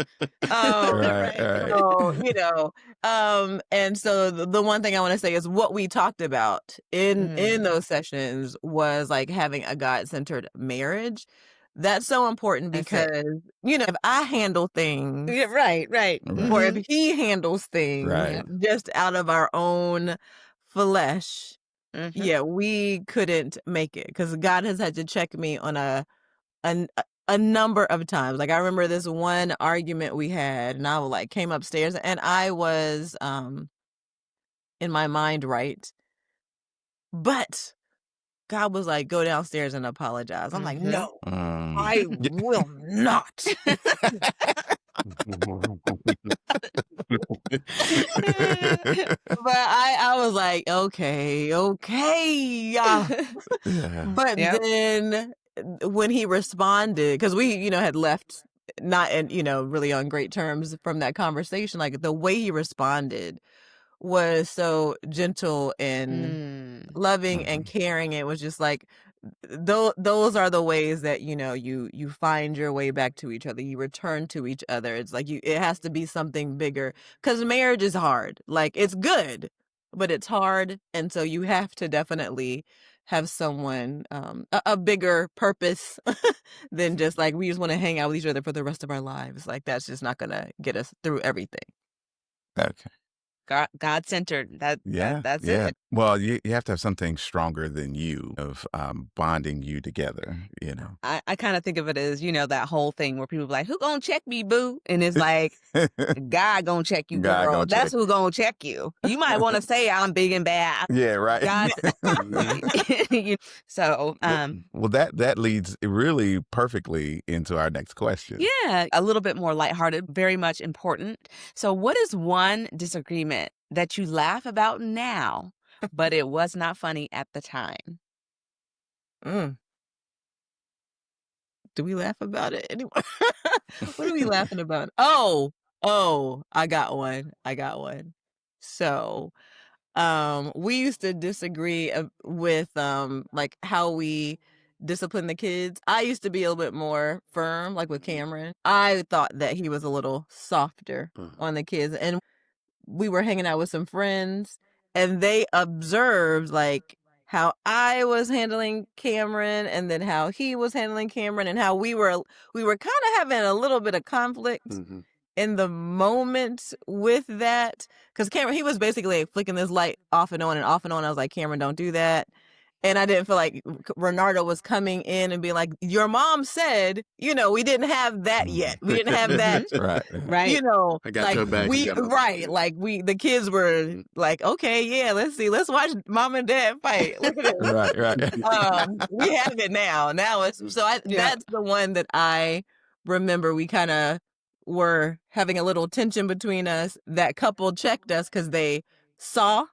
Um, Right. Right. Right. so, and so the one thing I want to say is what we talked about in Mm. those sessions was like having a God-centered marriage. That's so important That's it. because, if I handle things Yeah, right, right. or Right. if Mhm. he handles things Right. Yep. just out of our own flesh, Mhm. yeah, we couldn't make it because God has had to check me on an a number of times. Like I remember this one argument we had and I like came upstairs and I was in my mind right. But God was like, go downstairs and apologize. I'm like, Mhm. no, Mm. I will not. But I was like, okay, okay. Yeah. But Yep. then when he responded, because we, had left not in, really on great terms from that conversation, like the way he responded was so gentle and Mm. loving and Mhm. caring. It was just like those are the ways that, you find your way back to each other. You return to each other. It's like it has to be something bigger, because marriage is hard. Like, it's good, but it's hard. And so you have to definitely have someone, a bigger purpose than just like, we just want to hang out with each other for the rest of our lives. Like, that's just not going to get us through everything. Okay. God-centered. Yeah. That's Yeah. it. Well, you have to have something stronger than you of bonding you together, I kind of think of it as, that whole thing where people be like, who gonna check me, boo? And it's like, God gonna check you, God girl. gonna That's check. who gonna check you. You might want to say I'm big and bad. Yeah, right. God. So, Well, that leads really perfectly into our next question. yeah, a little bit more lighthearted, very much important. So, what is one disagreement that you laugh about now, but it was not funny at the time? Mm. Do we laugh about it anymore? What are we laughing about? Oh, I got one. So, we used to disagree with like how we discipline the kids. I used to be a little bit more firm, like with Cameron. I thought that he was a little softer on the kids, and we were hanging out with some friends, and they observed like how I was handling Cameron, and then how he was handling Cameron, and how we were kind of having a little bit of conflict in the moment with that, because Cameron, he was basically flicking this light off and on and off and on. I was like, Cameron, don't do that. And I didn't feel like Renardo was coming in and being like, your mom said, we didn't have that yet. We didn't have that. Right. Right. I got like your back. the kids were like, okay, yeah, let's watch mom and dad fight. Look at this. Right. We have it now. Now it's that's the one that I remember. We kind of were having a little tension between us. That couple checked us because they saw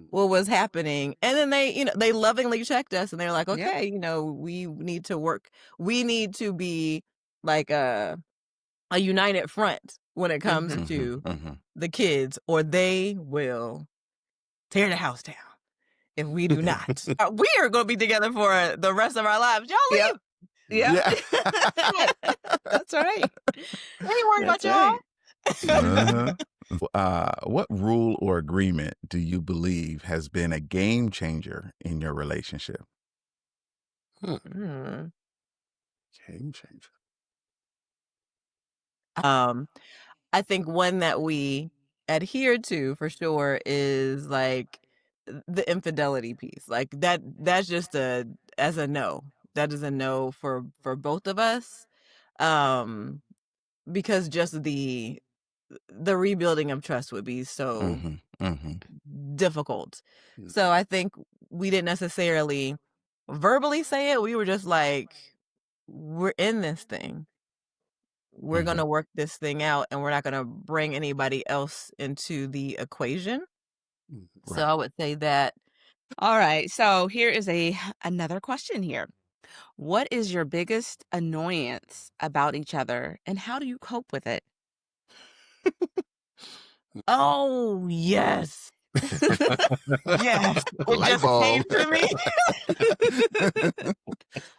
what was happening, and then they lovingly checked us, and they're like, okay, we need to work. We need to be like a united front when it comes to the kids, or they will tear the house down if we do not. We are going to be together for the rest of our lives. Y'all leave. Yeah. That's right. I ain't worried about y'all. What rule or agreement do you believe has been a game changer in your relationship? Game changer. I think one that we adhere to for sure is like the infidelity piece. Like that's just as a no. That is a no for both of us. Because just the rebuilding of trust would be so difficult. So I think we didn't necessarily verbally say it. We were just like, we're in this thing. We're going to work this thing out, and we're not going to bring anybody else into the equation. Right. So I would say that. All right. So here is another question here. What is your biggest annoyance about each other, and how do you cope with it? Oh, yes. Yes. It Light just bulb. came to me.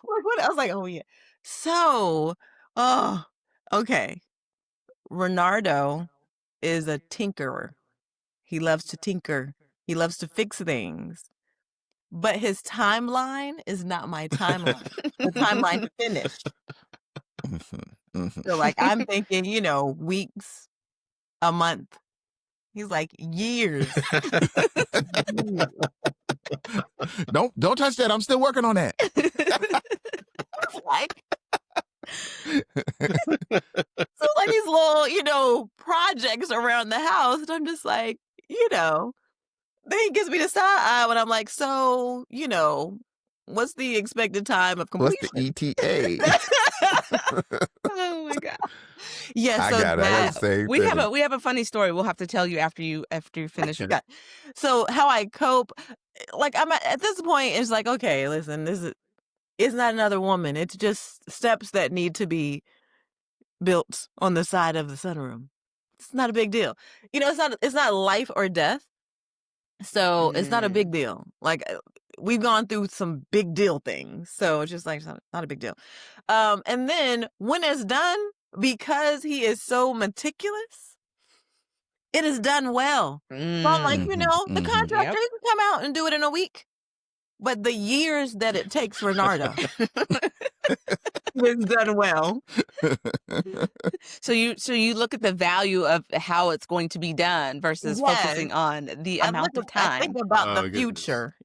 What? I was like, oh, yeah. So, okay. Renardo is a tinkerer. He loves to tinker. He loves to fix things. But his timeline is not my timeline. The timeline finished. So like I'm thinking, weeks, a month. He's like years. Don't touch that. I'm still working on that. Like so like these little, projects around the house. And I'm just like, then he gives me the side eye when I'm like, so, what's the expected time of completion? What's the ETA? Oh my God. Yeah, so I got it. We have a funny story we'll have to tell you after you finish with that. So how I cope, like I'm at this point, it's like, okay, listen, it's not another woman. It's just steps that need to be built on the side of the sunroom. It's not a big deal. It's not life or death. So it's not a big deal. Like we've gone through some big deal things. So it's just like, it's not a big deal. And then when it's done, because he is so meticulous, it is done well. So I'm like, the Mhm. contractor, Yep. he can come out and do it in a week. But the years that it takes Renardo is done well. So you look at the value of how it's going to be done versus Yes. focusing on the amount of I think time. about Oh, the goodness. future,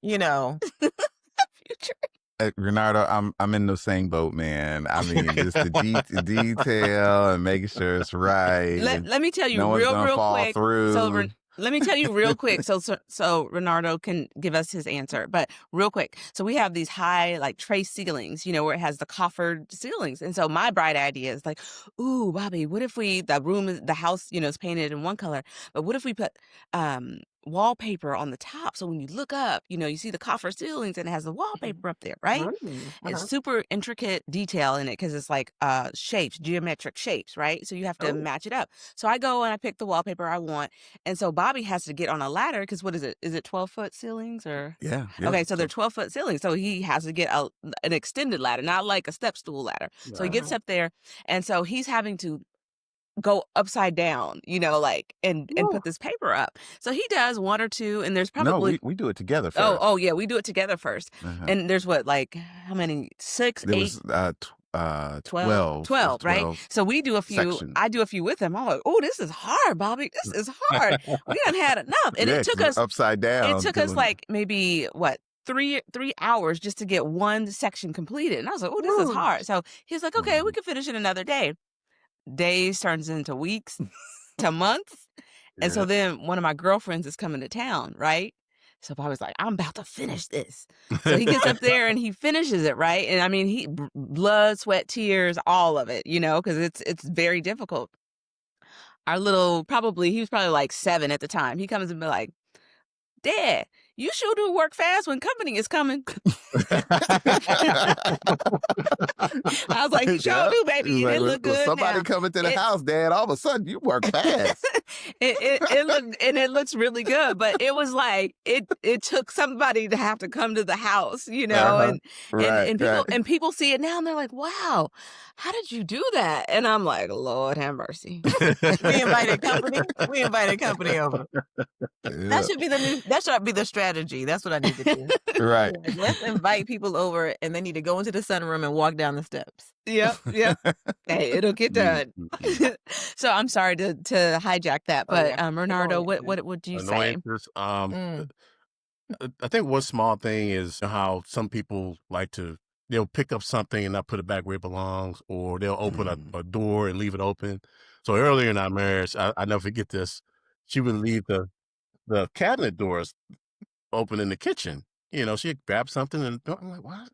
Future. Renardo, I'm in the same boat, man. I mean, just the detail and making sure it's right. and Let me tell you no one's real gonna fall quick. through. Let me tell you real quick. So Renardo can give us his answer, but real quick. So we have these high like tray ceilings, where it has the coffered ceilings. And so my bright idea is like, ooh, Bobby, what if the house, is painted in one color, but what if we put wallpaper on the top, so when you look up, you see the coffer ceilings and it has the wallpaper up there, right? It's super intricate detail in it because it's like geometric shapes, right? So you have to match it up. So I go and I pick the wallpaper I want, and so Bobby has to get on a ladder because what is it? Is it 12-foot ceilings or? Yeah. Okay, so they're 12-foot ceilings. So he has to get an extended ladder, not like a step stool ladder. So he gets up there, and so he's having to go upside down, and put this paper up. So he does one or two, and there's No, probably we do it together first. oh yeah, we do it together first. Uh-huh. And there's what, like how many? 6, There 8, was 12. 12, right? 12 So we do a few. sections. I do a few with him. I'm like, oh, this is hard, Bobby. This is hard. We done had enough, and Yeah, it took 'cause us. upside down. It took us doing- like maybe what 3 hours just to get one section completed, and I was like, oh, this is hard. So he's like, okay, we can finish it another day. Days turns into weeks to months. And so then one of my girlfriends is coming to town, right? So I was like, I'm about to finish this. So he gets up there and he finishes it, right? And I mean, blood, sweat, tears, all of it, because it's very difficult. He was probably like 7 at the time. He comes and be like, Dad, you sure do work fast when company is coming. I was like, you sure do, baby. He's And like, it looked "When good somebody now. coming to the house, Dad, all of a sudden you work fast." It looks really good, but it was like it took somebody to have to come to the house, Uh-huh. Right, and people right. and people see it now and they're like, wow, how did you do that? And I'm like, Lord have mercy. We invited company over. Yeah. That should be the strategy. That's what I need to do. Right. Like, let's invite people over, and they need to go into the sunroom and walk down the steps. Yep. Hey, it'll get done. Mhm. So I'm sorry to hijack that, but Renardo, what would you say? Annoyances. Mm. I think one small thing is how some people like they'll pick up something and not put it back where it belongs, or they'll open a door and leave it open. So earlier in our marriage, I never forget this. She would leave the cabinet doors open in the kitchen. She'd grab something and I'm like, what?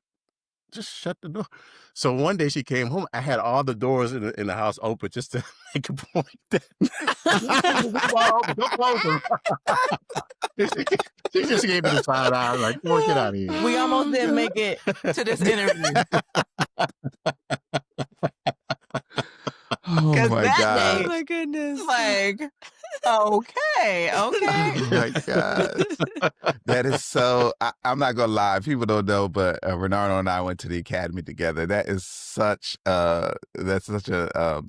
Just shut the door. So one day she came home. I had all the doors in the house open just to make a point that don't close them. She just gave me the side eye, like, boy, get out of here. We almost didn't make it to this interview. Oh 'Cause my that God. day- Oh my goodness. Like, okay. Oh my God. That is so, I'm not going to lie. People don't know, but Renardo and I went to the academy together. That is such an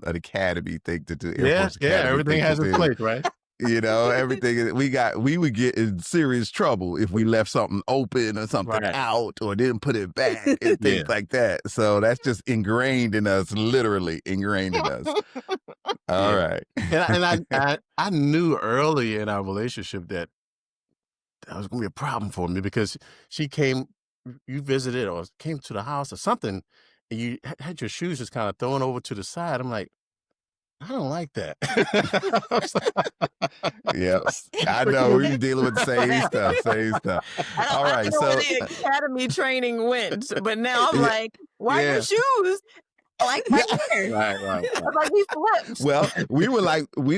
academy thing to do. Air Force Academy everything thing has to its do. place, right? Everything we would get in serious trouble if we left something open or something Right. out or didn't put it back and things like that. So that's just ingrained in us, literally ingrained in us. All right. And I knew early in our relationship that was going to be a problem for me because you visited or came to the house or something, and you had your shoes just kind of thrown over to the side. I'm like, I don't like that. Yes, I know. We're dealing with the same stuff. All I right. don't know So, where the academy training went, but now I'm Yeah. like, why Yeah. your shoes? Like right here. Right. I'm like, we flipped. well,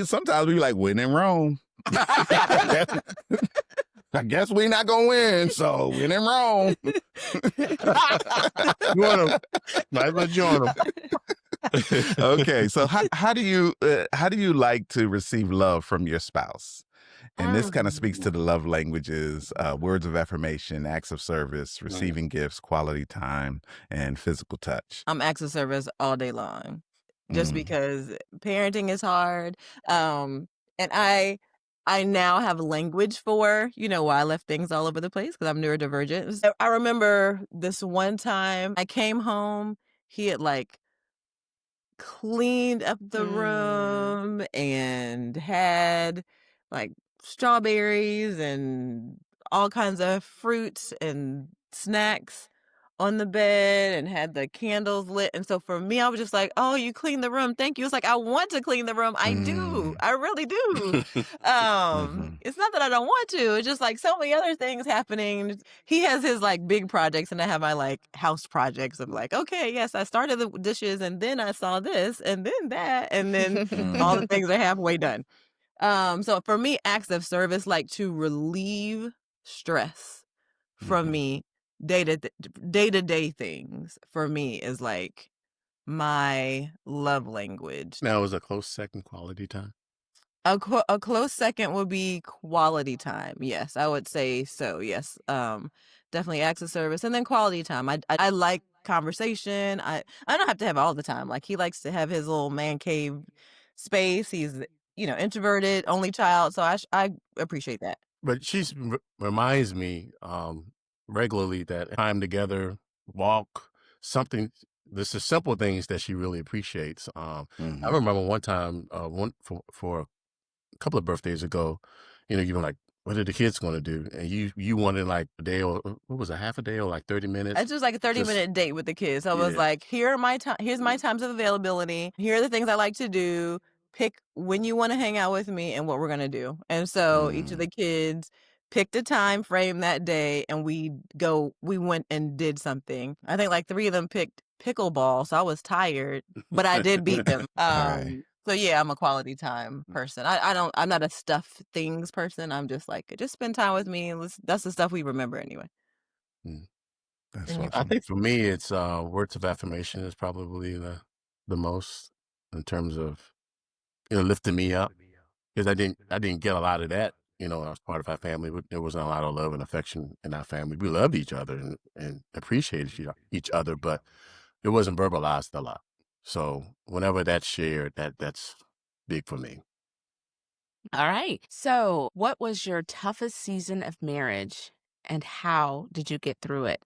sometimes we were like, when in Rome. I guess we're not going to win. So when in Rome. Join 'em. Might as well join 'em. Okay. So how do you like to receive love from your spouse? And this kind of speaks Mm. to the love languages, words of affirmation, acts of service, receiving gifts, quality time, and physical touch. I'm acts of service all day long, just Mm. because parenting is hard. And I now have language for, why I left things all over the place because I'm neurodivergent. So I remember this one time I came home, he had like cleaned up the Mm. room and had like strawberries and all kinds of fruits and snacks on the bed and had the candles lit. And so for me, I was just like, "Oh, you cleaned the room. Thank you." It's like I want to clean the room. I do. Mm. I really do. Mhm. It's not that I don't want to. It's just like so many other things happening. He has his like big projects and I have my like house projects of like, okay, yes, I started the dishes and then I saw this and then that and then all the Mhm. things are halfway done. So for me, acts of service like to relieve stress from Mhm. me, day-to-day things for me is like my love language. Now is a close second quality time. A close second would be quality time. Yes, I would say so. Yes, definitely acts of service, and then quality time. I like conversation. I don't have to have all the time. Like he likes to have his little man cave space. He's introverted, only child, so I appreciate that. But she's reminds me regularly that time together, walk, something. This is simple things that she really appreciates. I Mhm. remember one time, one for a couple of birthdays ago, you were like, "What are the kids going to do?" And you wanted like a day or what was it, half a day or like 30 minutes? It's just like a 30-minute Just date with the kids. So I was yeah. like, here's my times of availability. Here are the things I like to do. Pick when you want to hang out with me and what we're gonna do. And so each of Mm. the kids picked a time frame that day and we went and did something. I think like 3 of them picked pickleball, so I was tired, but I did beat them. Right. So yeah, I'm a quality time person. I'm not a stuff things person. I'm just like, just spend time with me and that's the stuff we remember anyway. Mm. That's And you I awesome. think for me, it's words of affirmation is probably the most in terms of lifting me up. Because I didn't get a lot of that, as part of our family. There wasn't a lot of love and affection in our family. We loved each other and appreciated each other, but it wasn't verbalized a lot. So whenever that's shared, that's big for me. All right. So, what was your toughest season of marriage and how did you get through it?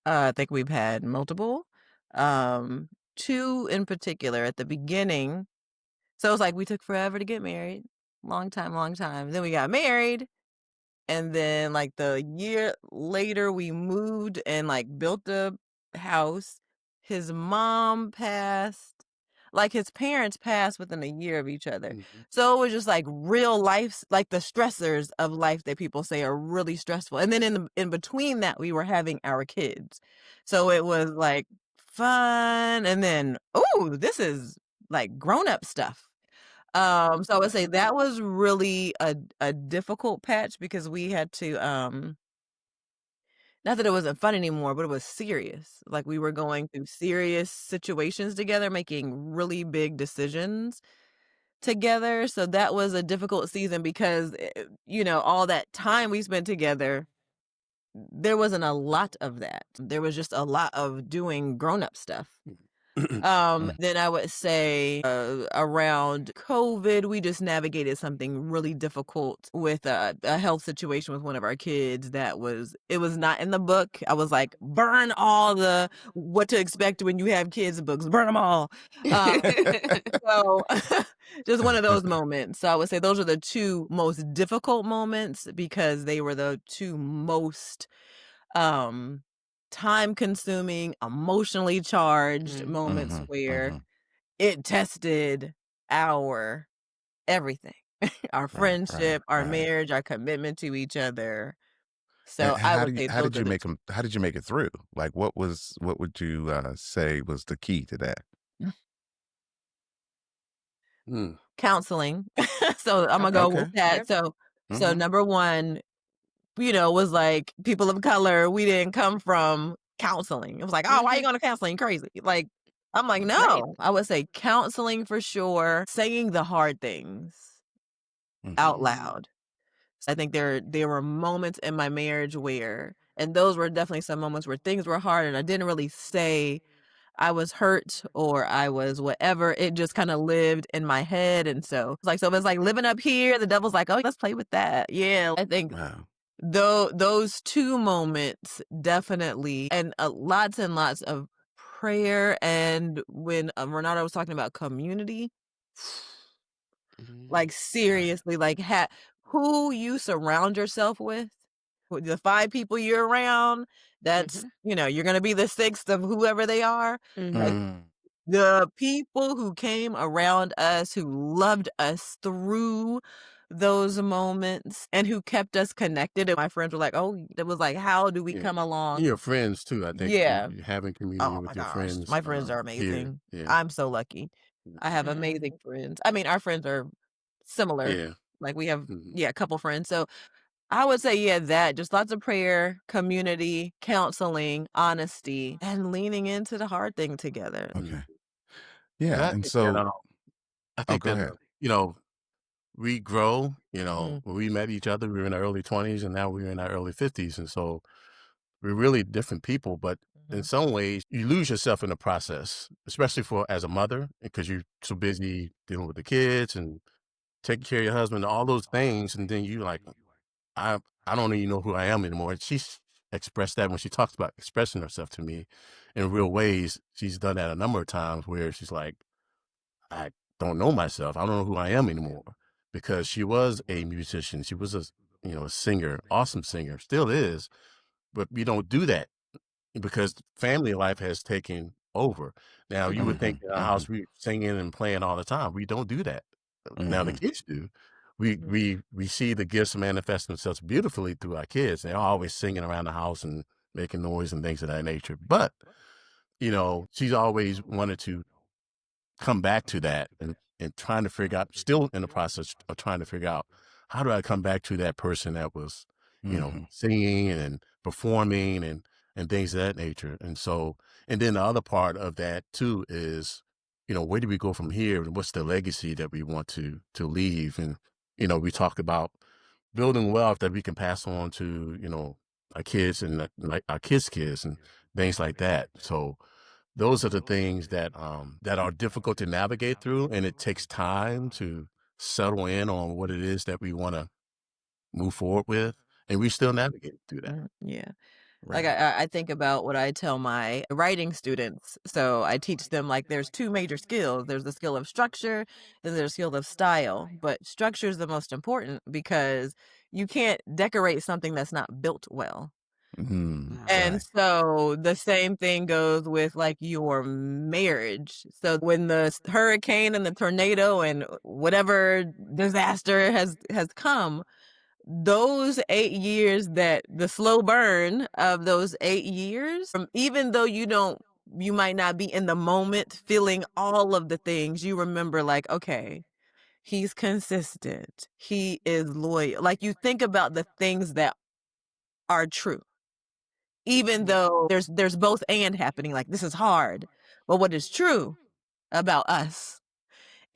I think we've had multiple. Um, 2 in particular at the beginning. So it's like we took forever to get married. Long time, long time. Then we got married. And then like the year later we moved and like built a house. His mom passed. Like his parents passed within a year of each other. Mhm. So it was just like real life, like the stressors of life that people say are really stressful. And then in between that, we were having our kids. So it was like fun. And then, oh, this is like grown up stuff. So I would say that was really a difficult patch because we had to not that it wasn't fun anymore, but it was serious. Like we were going through serious situations together, making really big decisions together. So that was a difficult season because all that time we spent together, there wasn't a lot of that. There was just a lot of doing grown-up stuff. Mm. Then I would say around COVID, we just navigated something really difficult with a health situation with one of our kids it was not in the book. I was like, burn all the what to expect when you have kids books, burn them all. Um, so just one of those moments. So I would say those are the 2 most difficult moments because they were the 2 most um time consuming, emotionally charged moments Mhm. where Mhm. it tested our everything. Our Right, right, friendship, our right. marriage, our commitment to each other. And So I would say how those did are you the make them? How did you make it through? Like, what would you, say was the key to that? 2 Mm. counseling. So I'm gonna go Okay. with Okay. that. Yep. So Mhm. number 1, was like people of color, we didn't come from counseling. It was like, "Oh, why you Mhm. going to counseling? You crazy." Like I'm like, Right. "No." I would say counseling for sure, saying the hard things out Mhm. loud. I think there were moments in my marriage where and those were definitely some moments where things were hard and I didn't really say I was hurt or I was whatever. It just kinda lived in my head, and so it's like living up here, the devil's like, "Oh, let's play with that." Yeah, I think Wow. those 2 moments definitely and lots of prayer, and when, Renata was talking about community, Mhm. like, seriously, like, who you surround yourself with the 5 people you're around, that's Mhm. you're gonna be the 6th of whoever they are, like, Mhm. Mm. the people who came around us, who loved us through those moments, and who kept us connected, and my friends were like, "Oh," it was like, "How do we Yeah. come along?" And your friends too, I think Yeah. you having community Oh my with your gosh, friends, my friends are here. amazing. Yeah. I'm so lucky. I have Mhm. amazing friends. I mean, our friends are similar. Yeah. Like, we have Mhm. yeah, a couple friends. So, I would say, yeah, that, just lots of prayer, community, counseling, honesty, and leaning into the hard thing together. Mhm. Okay. And Yeah. I And think that, so, I oh, think go that, ahead. you know, we grow, Mm, when we met each other, we were in our early 20s and now we're in our early 50s. And so we're really different people, but in mhm, some ways you lose yourself in the process, especially for as a mother, because you're so busy dealing with the kids and taking care of your husband, all those things. And then you like, I, I don't even know who I am anymore. And she's expressed that when she talks about expressing herself to me in real ways. She's done that a number of times where she's like, I don't know myself. I don't know who I am anymore because she was a musician. She was a singer, awesome singer, still is, but we don't do that because family life has taken over. Now you would mhm, think Hmm. in our Hmm. house we singing and playing all the time. We don't do that. Now the Hmm. kids do. We see the gifts manifest themselves beautifully through our kids. They're always singing around the house and making noise and things of that nature. But she's always wanted to come back to that and trying to figure out still in the process of trying to figure out how do I come back to that person that was, Hmm. singing and performing and things of that nature. And so and then the other part of that too is, where do we go from here and what's the legacy that we want to leave? And, we talked about building wealth that we can pass on to, our kids and like our kids and things like that. So those are the things that are difficult to navigate through, and it takes time to settle in on what it is that we wanna move forward with, and we still navigate through that. yeah. Like, Right. I think about what I tell my writing students. So I teach them, like, there's 2 major skills. There's the skill of structure, and there's a skill of style, but structure is the most important because you can't decorate something that's not built well. Mm. And Right. so the same thing goes with, like, your marriage. So when the hurricane and the tornado and whatever disaster has come, those 8 years, that the slow burn of those 8 years, even though you might not be in the moment feeling all of the things, you remember, like, "Okay, he's consistent. He is loyal." Like, you think about the things that are true, even though there's both and happening, like, this is hard. But what is true about us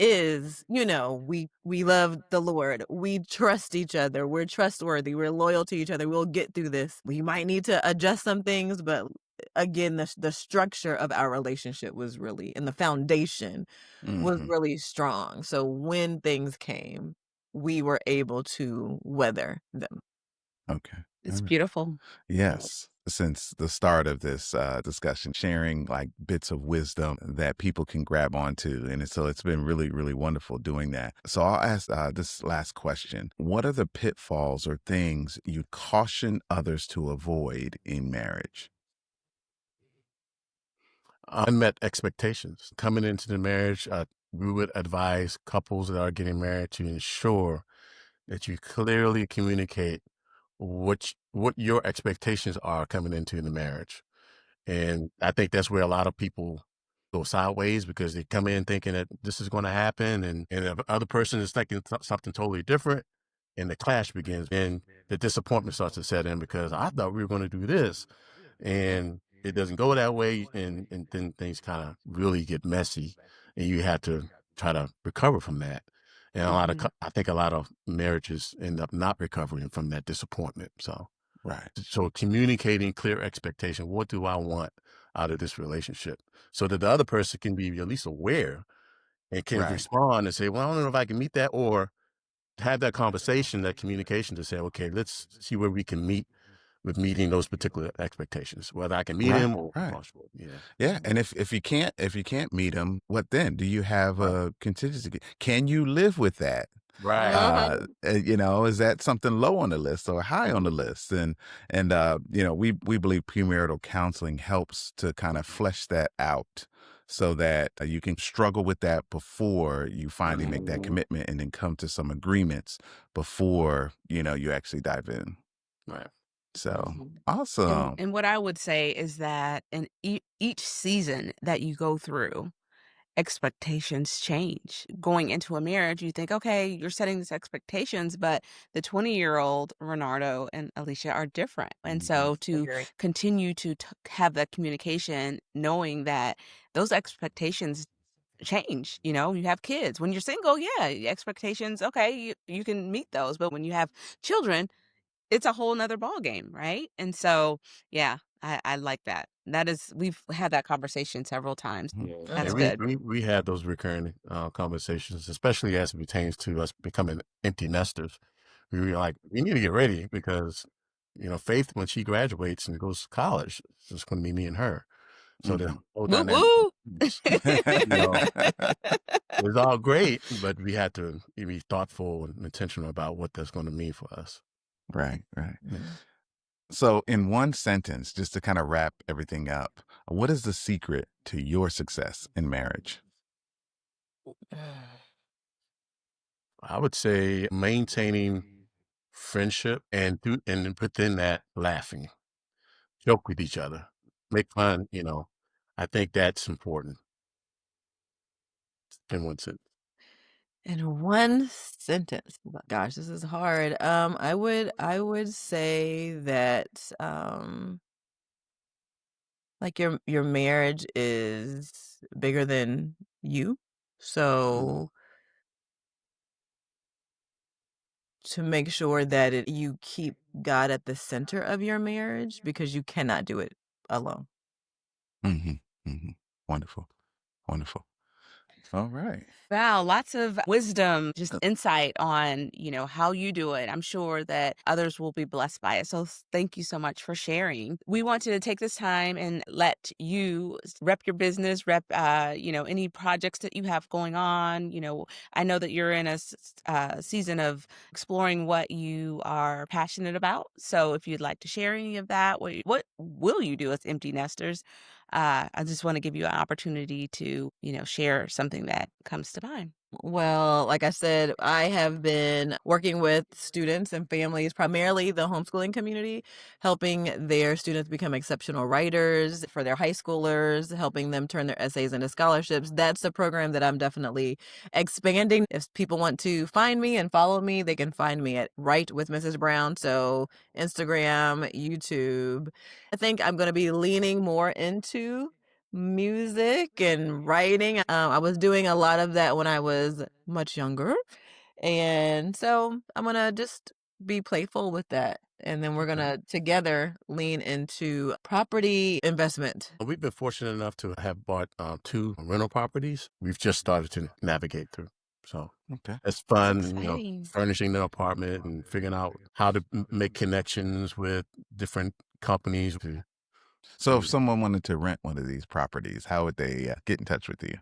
is, we love the Lord. We trust each other. We're trustworthy. We're loyal to each other. We'll get through this. We might need to adjust some things, but again, the structure of our relationship was really and the foundation was Hmm. really strong. So when things came, we were able to weather them. Okay. All It's right. beautiful. Yes. Since the start of this discussion, sharing like bits of wisdom that people can grab onto. And so it's been really, really wonderful doing that. So I'll ask this last question. What are the pitfalls or things you caution others to avoid in marriage? Unmet expectations. Coming into the marriage, we would advise couples that are getting married to ensure that you clearly communicate what your expectations are coming into the marriage. And I think that's where a lot of people go sideways because they come in thinking that this is going to happen. And the other person is thinking something totally different. And the clash begins. And the disappointment starts to set in because I thought we were going to do this. And it doesn't go that way, and then things kind of really get messy, and you have to try to recover from that. And Mhm. I think a lot of marriages end up not recovering from that disappointment. Right. So communicating clear expectation. What do I want out of this relationship? So that the other person can be at least aware and can Right. respond and say, well, I don't know if I can meet that, or have that conversation, that communication to say, okay, let's see where we can meet with meeting those particular expectations, whether I can meet Right. him or Right. fall short. Yeah. Yeah, and if you can't meet them, what then? Do you have Right. a contingency? Can you live with that? Right. Mhm. Is that something low on the list or high on the Mhm. list? We believe premarital counseling helps to kind of flesh that out so that you can struggle with that before you finally make that Mhm. commitment and then come to some agreements before, you actually dive in. Right. So, Mhm. awesome. And what I would say is that in each season that you go through, expectations change. Going into a marriage, you think, okay, you're setting these expectations, but the 20-year-old Renardo and Alicia are different. And Mhm. so to Agree. continue to have that communication, knowing that those expectations change, you have kids. When you're single, yeah, expectations, okay, you can meet those. But when you have children, it's a whole nother ball game, right? And so, yeah, I like that. We've had that conversation several times. Mhm. Yeah. That's And Mhm. good. we had those recurring conversations, especially as it pertains to us becoming empty nesters. We were like, we need to get ready because, Faith, when she graduates and goes to college, it's just going to be me and her. So the Mhm. whole Woo dynamic, woo. you know, it's all great, but we had to be thoughtful and intentional about what that's going to mean for us. Right, right. Yeah. Mhm. So, in one sentence, just to kind of wrap everything up, what is the secret to your success in marriage? I would say maintaining friendship and then within that laughing, joke with each other, make fun. I think that's important in one sense. In one sentence. Oh my gosh, this is hard. I would say that like your marriage is bigger than you. Mhm. So to make sure that you keep God at the center of your marriage because you cannot do it alone. Hmm. Hmm. Wonderful. Wonderful. All right. Wow, lots of wisdom, just Uh, insight on, how you do it. I'm sure that others will be blessed by it. So thank you so much for sharing. We want to take this time and let you rep your business, rep, any projects that you have going on. I know that you're in a season of exploring what you are passionate about. So if you'd like to share any of that, what will you do as empty nesters? I just want to give you an opportunity to, share something that comes to mind. Well, like I said, I have been working with students and families, primarily the homeschooling community, helping their students become exceptional writers for their high schoolers, helping them turn their essays into scholarships. That's a program that I'm definitely expanding. If people want to find me and follow me, they can find me at Write with Mrs. Brown. So Instagram, YouTube. I think I'm going to be leaning more into music and writing. I was doing a lot of that when I was much younger. And so I'm going to just be playful with that. And then we're going Okay. to together lean into property investment. We've been fortunate enough to have bought 2 rental properties. We've just started to navigate through. So Okay. it's That's fun, exciting. furnishing the apartment and figuring out how to make connections with different companies to, So, if you someone wanted to rent one of these properties, how would they get in touch with you?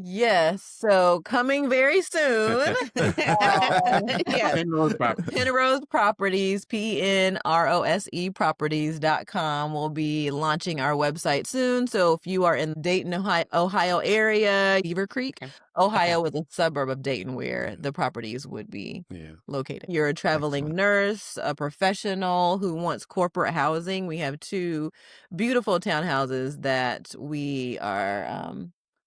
Yes. So coming very soon. Um, Yes. Penrose property. Penrose Properties, PNROSE Properties.com will be launching our website soon. So if you are in Dayton, Ohio area, Beaver Creek, Okay. Okay. Ohio is a suburb of Dayton where Yeah. the properties would be Yeah. located. You're a traveling Excellent. nurse, a professional who wants corporate housing. We have 2 beautiful townhouses that we are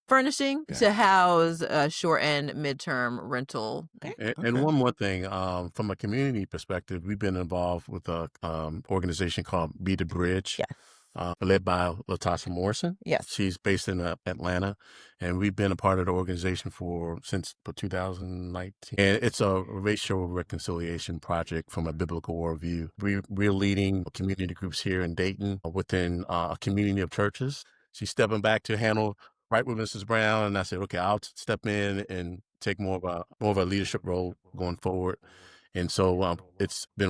furnishing Yeah. to house short and midterm rental. Okay. And Okay. one more thing, from a community perspective, we've been involved with a organization called Be the Bridge. Yes. led by Latasha Morrison. Yes. She's based in Atlanta, and we've been a part of the organization since 2019. And it's a racial reconciliation project from a biblical worldview. We're leading community groups here in Dayton within a community of churches. She's stepping back to handle right with Mrs. Brown, and I said, okay, I'll step in and take more of a leadership role going forward. And so it's been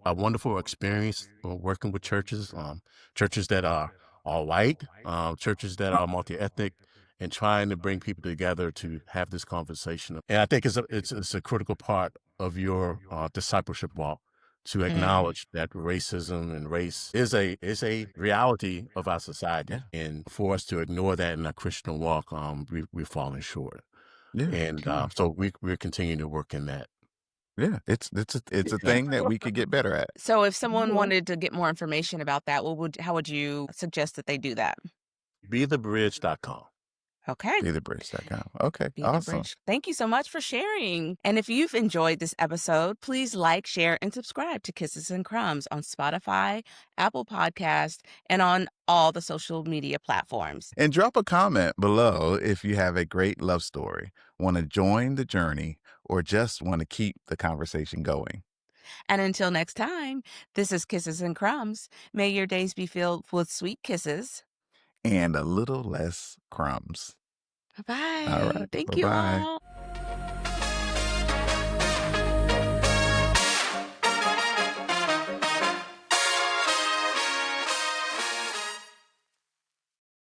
a wonderful experience working with churches, churches that are all white, churches that are multi-ethnic, and trying to bring people together to have this conversation. And I think it's a critical part of your discipleship walk to acknowledge that racism and race is a reality of our society. Yeah. And for us to ignore that in our Christian walk, we're falling short. Yeah. And so we're continuing to work in that. Yeah. It's a thing that we could get better at. So if someone wanted to get more information about that, how would you suggest that they do that? BeTheBridge.com. Okay. BeTheBridge.com. Okay. Be the Awesome. bridge. Thank you so much for sharing. And if you've enjoyed this episode, please like, share, and subscribe to Kisses and Crumbs on Spotify, Apple Podcast, and on all the social media platforms. And drop a comment below if you have a great love story, want to join the journey, or just want to keep the conversation going. And until next time, this is Kisses and Crumbs. May your days be filled with sweet kisses. And a little less crumbs. Bye-bye. All right. Thank you Bye-bye. all.